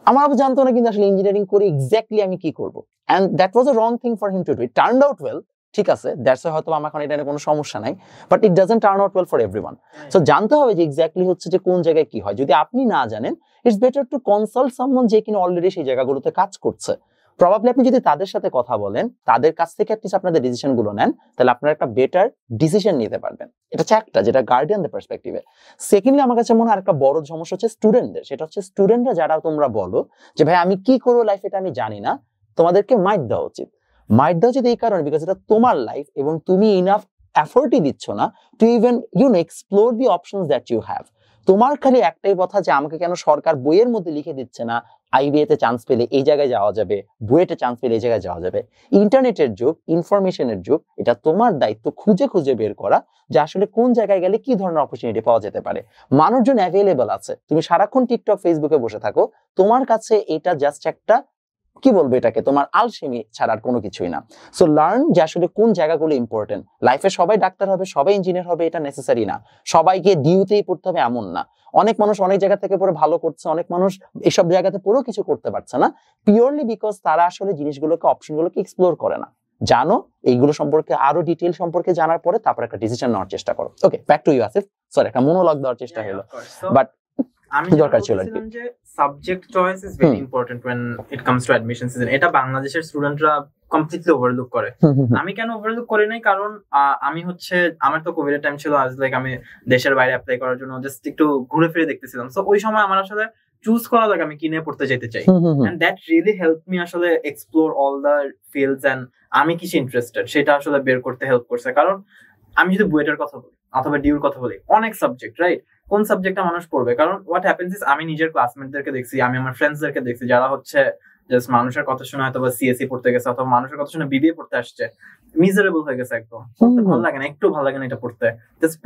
আমার আবু জানতো না কিন্তু আসলে ইঞ্জিনিয়ারিং করে এক্স্যাক্টলি আমি কি করব, and that was a wrong thing for him to do. It turned out well, ঠিক আছে, দ্যাটস হয়তো আমার এখন এটা কোনো সমস্যা নাই, but it doesn't turn out well for everyone. So জানতে হবে যে এক্স্যাক্টলি হচ্ছে যে কোন জায়গায় কি হয়। যদি আপনি না জানেন, it's better to consult someone যে কিনা অলরেডি সেই জায়গাগুলোতে কাজ করছে। প্রবাবলি আপনি যদি তাদের সাথে কথা বলেন, তাদের কাছ থেকে অ্যাটলিস্ট আপনাদের ডিসিশন গুলো নেন, তাহলে আপনারা একটা বেটার ডিসিশন নিতে পারবেন। এটা হচ্ছে একটা, যেটা গার্ডিয়ানদের পার্সপেক্টিভে। সেকেন্ডলি আমার কাছে মনে হয় একটা বড় সমস্যা হচ্ছে স্টুডেন্টদের। সেটা হচ্ছে স্টুডেন্টরা যারা তোমরা বলো যে ভাই আমি কি করবো লাইফ এটা আমি জানি না, তোমাদেরকে মাইট দেওয়া উচিত। মাইট দেওয়া উচিত এই কারণে বিকজ এটা তোমার লাইফ এবং তুমি ইনাফ এফোর্টই দিচ্ছ না to even explore the options that you have. তোমার খালি একটাই কথা যে আমাকে কেন সরকার বইয়ের মধ্যে লিখে দিচ্ছে না আইবিএ তে চান্স পেলে এই জায়গায় যাওয়া যাবে, বুয়েটে চান্স পেলে এই জায়গায় যাওয়া যাবে। ইন্টারনেটের যুগ, ইনফরমেশনের যুগ, এটা তোমার দায়িত্ব খুঁজে খুঁজে বের করা যে আসলে কোন জায়গায় গেলে কি ধরনের অপরচুনিটি পাওয়া যেতে পারে। মানুষজন অ্যাভেলেবল আছে, তুমি সারাক্ষণ টিকটক ফেসবুকে বসে থাকো, তোমার কাছে এটা জাস্ট একটা কি বলবো এটাকে, তোমার আলসেমি ছাড়ার কোনো কিছুই না। সো লার্ন যে আসলে কোন জায়গাগুলো ইম্পর্টেন্ট। লাইফে সবাই ডাক্তার হবে, সবাই ইঞ্জিনিয়ার হবে এটা নেসেসারি না, সবাইকে ডিউতেই পড়তে হবে এমন না। অনেক মানুষ অনেক জায়গা থেকে পড়ে ভালো করছে, অনেক মানুষ এসব জায়গাতে পড়েও কিছু করতে পারছে না, পিওরলি বিকজ তারা আসলে জিনিসগুলোকে অপশনগুলোকে এক্সপ্লোর করে না। জানো এইগুলো সম্পর্কে আরো ডিটেইল সম্পর্কে জানার পরে তারপর একটা ডিসিশন নেওয়ার চেষ্টা করো। Okay, back to you Asif. Sorry একটা মনোলগ দেওয়ার চেষ্টা হলো, বাট আমি দরকার ছিল যে subject choice is very important when it comes to admission season। এটা বাংলাদেশের স্টুডেন্টরা কমপ্লিটলি ওভারলুক করে। আমি কেন ওভারলুক করি নাই, কারণ আমি হচ্ছে আমার তো কোভিড এর টাইম ছিল, আজ লাইক আমি দেশের বাইরে অ্যাপ্লাই করার জন্য জাস্ট একটু ঘুরে ফিরে দেখতেছিলাম। সো ওই সময় আমার আসলে চুজ করা লাগে আমি কি নিয়ে পড়তে যেতে চাই, and that really help me আসলে explore all the fields and আমি কিসে ইন্টারেস্টেড সেটা আসলে বের করতে হেল্প করছে। কারণ আমি যদি বুয়েটের কথা বলি অথবা ডিউর কথা বলি, অনেক সাবজেক্ট রাইট, কোন সাবজেক্টটা মানুষ পড়বে? কারণ হোয়াট হ্যাপেন্স ইজ আমি নিজের ক্লাসমেটদেরকে দেখছি, আমি আমার ফ্রেন্ডসদেরকে দেখছি যারা হচ্ছে জাস্ট মানুষের কথা শুনে হয়তো বা সিএসসি পড়তে গেছে অথবা মানুষের কথা শুনে বিবিএ পড়তে আসছে, মিজারেবল হয়ে গেছে একদম, পড়তে ভালো লাগে না, একটু ভালো লাগে না এটা পড়তে, জাস্ট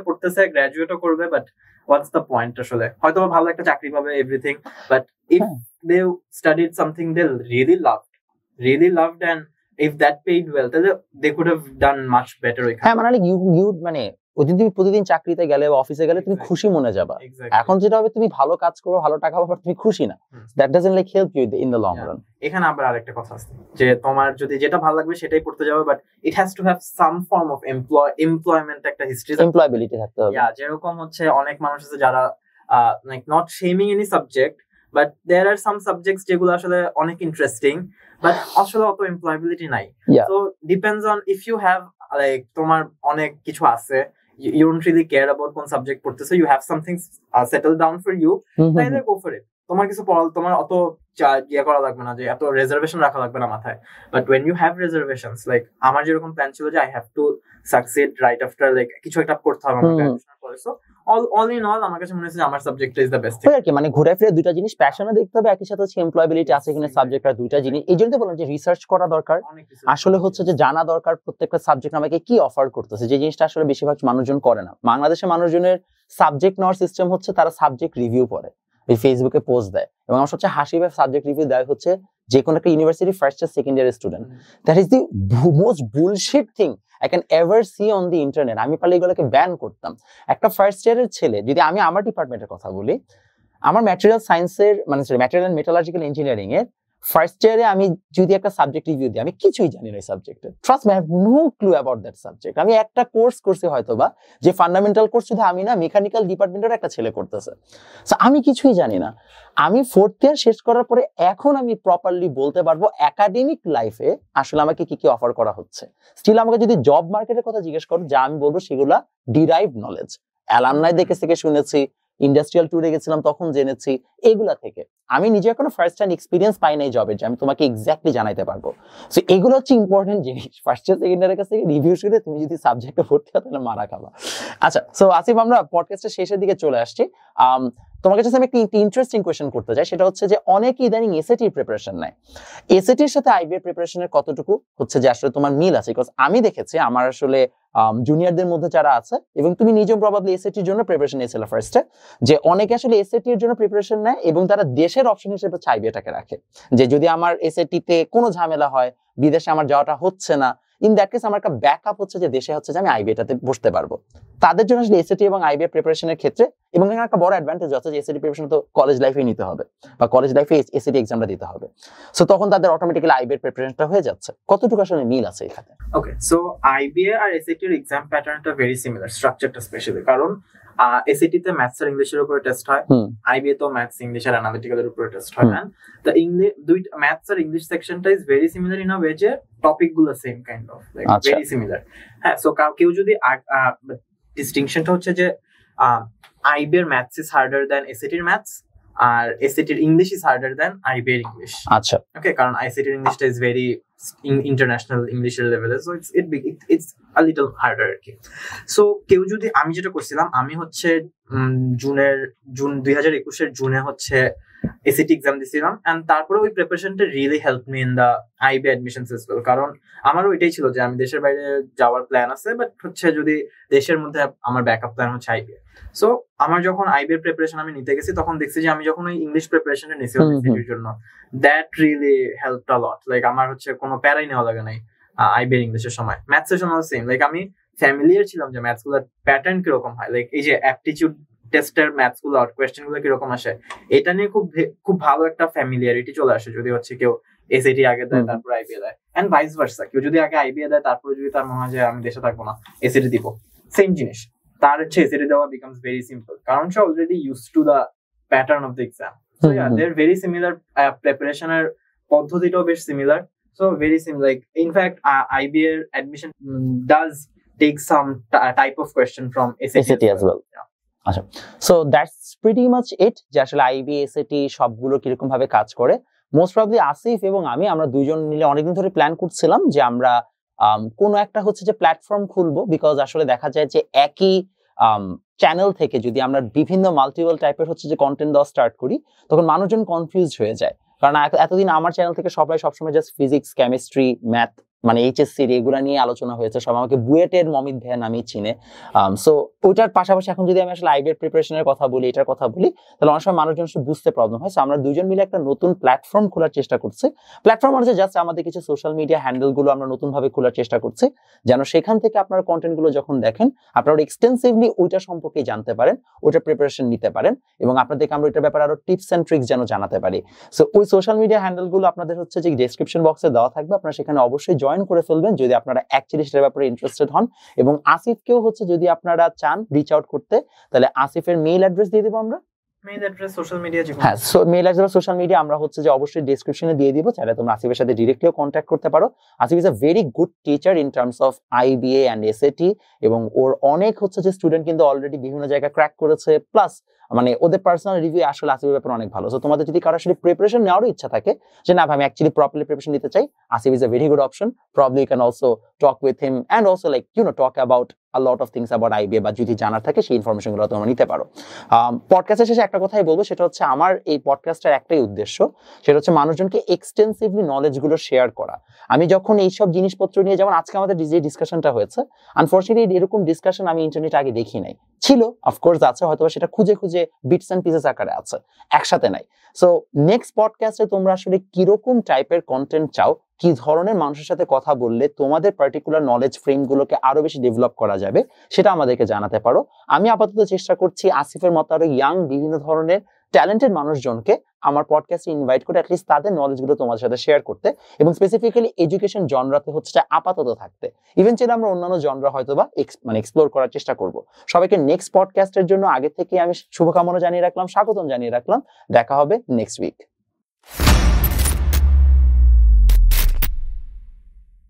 পড়তেছে গ্রাজুয়েটও করবে, বাট হোয়াটস দ্য পয়েন্ট? আসলে হয়তো ভালো একটা চাকরি পাবে everything, but if they studied something they really loved and if that paid well তাহলে they could have done much better। হ্যাঁ মানে ইউ মানে তুমি প্রতিদিন চাকরিতে গেলে বা অফিসে গেলে তুমি খুশি মনে যাবা। এখন যেটা হবে তুমি ভালো কাজ করো, ভালো টাকা পাবা, তুমি খুশি না, that doesn't like help you in the long run. এখানে আবার আরেকটা কথা আছে যে তোমার যদি যেটা ভালো লাগবে সেটাই পড়তে যাবে, but it has to have some form of employment, একটা হিস্ট্রি, এমপ্লয়াবিলিটি থাকতে হবে। যেরকম হচ্ছে অনেক মানুষ আছে যারা like not shaming any subject, but there are some subjects যেগুলো আসলে অনেক ইন্টারেস্টিং বাট আসলে অত এমপ্লয়াবিলিটি নাই। So depends on if you have like তোমার অনেক কিছু আছে, you don't really care about কোন subject পড়তেছো, you have something settled down for you, তাহলে go for it। তোমার কিছু তোমার অত ইয়ে করা লাগবে না, যে এত রিজার্ভেশন রাখা লাগবে না মাথায়। But when you have reservations, like আমার যেরকম প্ল্যান ছিল যে I have to succeed right after like কিছু একটা করতে হবে আমাকে গ্রাজুয়েশন পরে, সো all in all আমার কাছে মনে হচ্ছে আমার সাবজেক্ট ইজ দ্য বেস্ট। আর কি মানে ঘুরে ফিরে দুইটা জিনিস প্যাশনে দেখতে হবে, একই সাথে হচ্ছে এমপ্লয়াবিলিটি আছে কিনা সাবজেক্ট, আর দুইটা জিনিস এই জন্য বললাম যে রিসার্চ করা দরকার। আসলে হচ্ছে যে জানা দরকার প্রত্যেকটা সাবজেক্ট আমাকে কি অফার করতেছে, যে জিনিসটা আসলে বেশিরভাগ মানুষজন করে না। বাংলাদেশের মানুষজনের সাবজেক্ট নেওয়ার সিস্টেম হচ্ছে তারা সাবজেক্ট রিভিউ পড়ে, ওই ফেসবুকে পোস্ট দেয়, এবং আমার সবচেয়ে হাসি পায় সাবজেক্ট রিভিউ দেয় হচ্ছে যে কোনো একটা university first year second year student. That is the most bullshit thing I can ever see on the internet। আমি পারলে এগুলোকে ব্যান করতাম। একটা ফার্স্ট ইয়ারের ছেলে, যদি আমি আমার ডিপার্টমেন্টের কথা বলি, আমার ম্যাটেরিয়াল সায়েন্সের মানে ম্যাটেরিয়াল এন্ড মেটালার্জিক্যাল ইঞ্জিনিয়ারিং এর ফার্স্ট ইয়ারে আমি যদি একটা সাবজেক্ট রিভিউ দিই, আমি কিছুই জানি না এই সাবজেক্টে, trust me, I have no clue about that subject. আমি একটা কোর্স করছি হয়তোবা, যে ফান্ডামেন্টাল কোর্স শুধু আমি না, মেকানিক্যাল ডিপার্টমেন্টের একটা ছেলে করতেছে, সো আমি কিছুই জানি না। আমি ফোর্থ ইয়ার শেষ করার পরে এখন আমি প্রপারলি বলতে পারবো একাডেমিক লাইফে আসলে আমাকে কি কি অফার করা হচ্ছে। স্টিল আমাকে যদি জব মার্কেটের কথা জিজ্ঞেস করো, যা আমি বলবো সেগুলা ডিরাইভড নলেজ, অ্যালামনাই দেখে থেকে শুনেছি, ইন্ডাস্ট্রিয়াল ট্যুরে গেছিলাম তখন জেনেছি, এগুলা থেকে। আমি নিজে এখনো ফার্স্ট হ্যান্ড এক্সপিরিয়েন্স পাই নাই জবের, যে আমি তোমাকে এক্স্যাক্টলি জানাইতে পারবো। সো এগুলো হচ্ছে ইম্পর্টেন্ট জিনিস। ফার্স্ট ইয়ার সেকেন্ড ইয়ারের কাছ থেকে রিভিউ শুনে তুমি যদি সাবজেক্টে ভর্তি হও তাহলে মারা খাবা। আচ্ছা, সো আসিফ আমরা পডকাস্টের শেষের দিকে চলে আসছি। তোমাকে কাছে আমি একটা ইন্টারেস্টিং কোয়েশ্চেন করতে চাই, সেটা হচ্ছে যে অনেকে ইদানিং এসএটি প্রিপারেশন নেয়, এসএটির সাথে আইবি এর প্রিপারেশনের কতটুকু হচ্ছে যে আসলে তোমার মিল আছে? বিকজ আমি দেখেছি আমার আসলে জুনিয়রদের মধ্যে যারা আছে, এবং তুমি নিজেও প্রবাবলি এসএটির জন্য প্রিপারেশন নিয়েছিলে ফার্স্টে, যে অনেকে আসলে এসএটির জন্য প্রিপারেশন নেয় এবং তারা দেশের অপশন হিসেবে আইবিএটাকে রাখে, যে যদি আমার এসএটিতে কোনো ঝামেলা হয়, বিদেশে আমার যাওয়াটা হচ্ছে না, ইন দ্যাট কেস আমার একটা ব্যাকআপ হচ্ছে যে দেশে হচ্ছে যে আমি আইবিএটাতে বসতে পারবো। তাদের জন্য আসলে এসএটি এবং আইবিএ প্রিপারেশনের ক্ষেত্রে, এবং এখানে একটা বড় অ্যাডভান্টেজ আছে যে এসএটি প্রিপারেশন তো কলেজ লাইফেই নিতে হবে বা কলেজ লাইফে এসএটি এক্সামটা দিতে হবে, সো তখন তাদের অটোমেটিক্যালি আইবিএ প্রিপারেশনটা হয়ে যাচ্ছে। কতটুকু আসলে মিল আছে এখানে? ওকে, সো আইবিএ আর এসএটি এর এক্সাম প্যাটার্নটা ভেরি সিমিলার, স্ট্রাকচারটা স্পেশালি, কারণ এসএটি তে ম্যাথস আর ইংলিশের উপর টেস্ট হয়, আইবিএ তো ম্যাথস ইংলিশ আর অ্যানালিটিক্যালের উপর টেস্ট হয়, এন্ড দ্য ইংলিশ দুইটা ম্যাথস আর ইংলিশ সেকশনটা is very similar in a way যে টপিক গুলো same kind of, like very similar. হ্যাঁ, সো কেউ যদি ডিস্টিংশনটা হচ্ছে যে আইবি এর maths is harder than SAT এর ম্যাথস, আর এসএটি এর English is harder than IB এর ইংলিশ। আচ্ছা, ওকে, কারণ আইসিটি এর ইংলিশটা ইজ ভেরি ইন্টারন্যাশনাল ইংলিশের লেভেলে, so it's a little harder আর কি। সো কেউ যদি, আমি যেটা করছিলাম, আমি হচ্ছে জুন 2021 জুনে হচ্ছে এসএটি এক্সাম দিছিলাম, এন্ড তারপরে ওই প্রিপারেশনটা really help me in the IB admissions as well, কারণ আমারও এটাই ছিল যে আমি দেশের বাইরে যাওয়ার প্ল্যান আছে, বাট হচ্ছে যদি দেশের মধ্যে আমার ব্যাকআপ প্ল্যান হচ্ছে আইবি। সো আমার যখন আইবি এর প্রিপারেশন আমি নিতে গেছি, তখন দেখছি যে আমি যখন ওই ইংলিশ প্রিপারেশনটা নিয়েছিলাম এসএটির জন্য, that really helped a lot. Like আমার হচ্ছে কোনো প্যারাই নেওয়া লাগে নাই আইবি এর ইংলিশের সময়। ম্যাথসের সময় সেম, লাইক আমি ফ্যামিলিয়ার ছিলাম যে ম্যাথস গুলোর প্যাটার্ন কিরকম হয়, লাইক এই যে অ্যাপটিটিউড টেস্টের ম্যাথস গুলো কোয়েশ্চেন গুলো কিরকম আসে, এটা নিয়ে খুব ভালো একটা ফ্যামিলিয়ারিটি চলে আসে যদি হচ্ছে কেউ এসএটি আগে দেয় তারপর আইবি দেয়, এন্ড ভাইস ভার্সা, কেউ যদি আগে আইবি দেয় তারপরে যদি তার মনে হয় যে আমি দেশে থাকবো না, এসএটি দিব, সেম জিনিস, তার হচ্ছে এসএটি দেওয়া বিকামস ভেরি সিম্পল, কারণ সে already used to the pattern of the exam. So yeah, they are very similar, প্রিপারেশনের পদ্ধতিটাও বেশ similar, so very similar. Like in fact IB এর admission does take some type of question from SAT as well. আচ্ছা, so that's pretty much it, যে আসলে IB SAT সবগুলো কিরকম ভাবে কাজ করে। মোস্ট প্রবাবলি আসিফ এবং আমরা দুইজন মিলে অনেকদিন ধরে প্ল্যান করছিলাম যে আমরা কোনো একটা হচ্ছে যে প্ল্যাটফর্ম খুলবো, বিকজ আসলে দেখা যায় যে একই চ্যানেল থেকে যদি আমরা বিভিন্ন মাল্টিপল টাইপের হচ্ছে যে কন্টেন্ট দেওয়া স্টার্ট করি, তখন মানুষজন কনফিউজড হয়ে যায়। কারণ এতদিন আমার চ্যানেল থেকে সবাই সবসময় জাস্ট ফিজিক্স, কেমিস্ট্রি, ম্যাথ, মানে এইচএসসি এগুলা নিয়ে আলোচনা হয়েছে, সবাই আমাকে বুয়েটের মমিত ভ্যা নামই চিনে। সো ওইটার পাশাপাশি এখন যদি আমি আসলে আইবি এর প্রিপারেশনের কথা বলি, এটার কথা বলি, তাহলে অনেক সময় মানুষজন বুঝতে প্রবলেম হয়। সো আমরা দুজন মিলে একটা নতুন প্ল্যাটফর্ম খোলার চেষ্টা করছি। প্ল্যাটফর্ম মানে জাস্ট আমাদের কিছু সোশ্যাল মিডিয়া হ্যান্ডেল গুলো আমরা নতুন ভাবে খোলার চেষ্টা করছি, যেন সেখান থেকে আপনারা কন্টেন্ট গুলো যখন দেখেন আপনারা এক্সটেন্সিভলি ওইটা সম্পর্কে জানতে পারেন, ওইটা প্রিপারেশন নিতে পারেন, এবং আপনাদেরকে আমরা ওইটার ব্যাপারে আরো টিপস এন্ড ট্রিক্স যেন জানাতে পারি। সো ওই সোশ্যাল মিডিয়া হ্যান্ডেল গুলো আপনাদের হচ্ছে যে ডেসক্রিপশন বক্সে দেওয়া থাকবে, আপনারা সেখানে অবশ্যই জয়েন করে ফেলবেন যদি আপনারা অ্যাকচুয়ালি সেটার ব্যাপারে ইন্টারেস্টেড হন। এবং আসিফকেও হচ্ছে যদি আপনারা চান রিচ আউট করতে, তাহলে আসিফের মেইল অ্যাড্রেস দিয়ে দেবো আমরা, মেইল অ্যাড্রেস, সোশ্যাল মিডিয়া, হ্যাঁ, so mail address, social media আমরা হচ্ছে যে অবশ্যই ডেসক্রিপশনে দিয়ে দিব, চাইলে তোমরা আসিফের সাথে ডিরেক্টলিও কন্ট্যাক্ট করতে পারো। Asif is a very good teacher in terms of IBA and SAT, এবং ওর অনেক হচ্ছে যে স্টুডেন্ট কিন্তু অলরেডি বিভিন্ন জায়গায় ক্র্যাক করেছে, প্লাস মানে ওদের পার্সোনাল রিভিউ আসলে আসিফের ব্যাপারে অনেক ভালো। সো তোমাদের যদি কারো আসলে প্রিপারেশন নেওয়ারও ইচ্ছা থাকে যে না আমি অ্যাকচুয়ালি প্রপারলি প্রিপারেশন নিতে চাই, Asif is a very good option. Probably you can also talk with him and also like talk about a lot of things about IBA, বা যদি জানার থাকে সেই ইনফরমেশন গুলো তোমরা নিতে পারো। পডকাস্টের শেষে একটা কথাই বলবো, সেটা হচ্ছে আমার এই পডকাস্টের একটাই উদ্দেশ্য, সেটা হচ্ছে মানুষজনকে এক্সটেন্সিভলি নলেজ গুলো শেয়ার করা। আমি যখন এইসব জিনিসপত্র নিয়ে, যেমন আজকে আমাদের যে ডিসকাশনটা হয়েছে, আনফরচুনেটলি এরকম ডিসকাশন আমি ইন্টারনেটে আগে দেখি নাই, ছিল অফকোর্স আছে, হয়তো সেটা খুঁজে খুঁজে বিটস এন্ড পিসেস আকারে আছে, একসাথে নাই। সো নেক্সট পডকাস্টে তোমরা আসলে কিরকম টাইপের কন্টেন্ট চাও, কি ধরনের মানুষের সাথে কথা বললে তোমাদের পার্টিকুলার নলেজ ফ্রেম গুলোকে আরো বেশি ডেভেলপ করা যাবে, সেটা আমাদেরকে জানাতে পারো। আমি আপাতত চেষ্টা করছি আসিফের মতো আরো ইয়াং বিভিন্ন ধরনের ট্যালেন্টেড মানুষজনকে আমার পডকাস্টে ইনভাইট করে অ্যাটলিস্ট তাদের নলেজ গুলো তোমাদের সাথে শেয়ার করতে, এবং স্পেসিফিক্যালি এডুকেশন জনরাতে হচ্ছে আপাতত থাকতে। ইভেনচুয়ালি আমরা অন্যান্য জনরা হয়তো বা এক্সপ্লোর করার চেষ্টা করব। সবাইকে নেক্সট পডকাস্টের জন্য আগে থেকে আমি শুভকামনা জানিয়ে রাখলাম, স্বাগতম জানিয়ে রাখলাম। দেখা হবে নেক্সট উইক।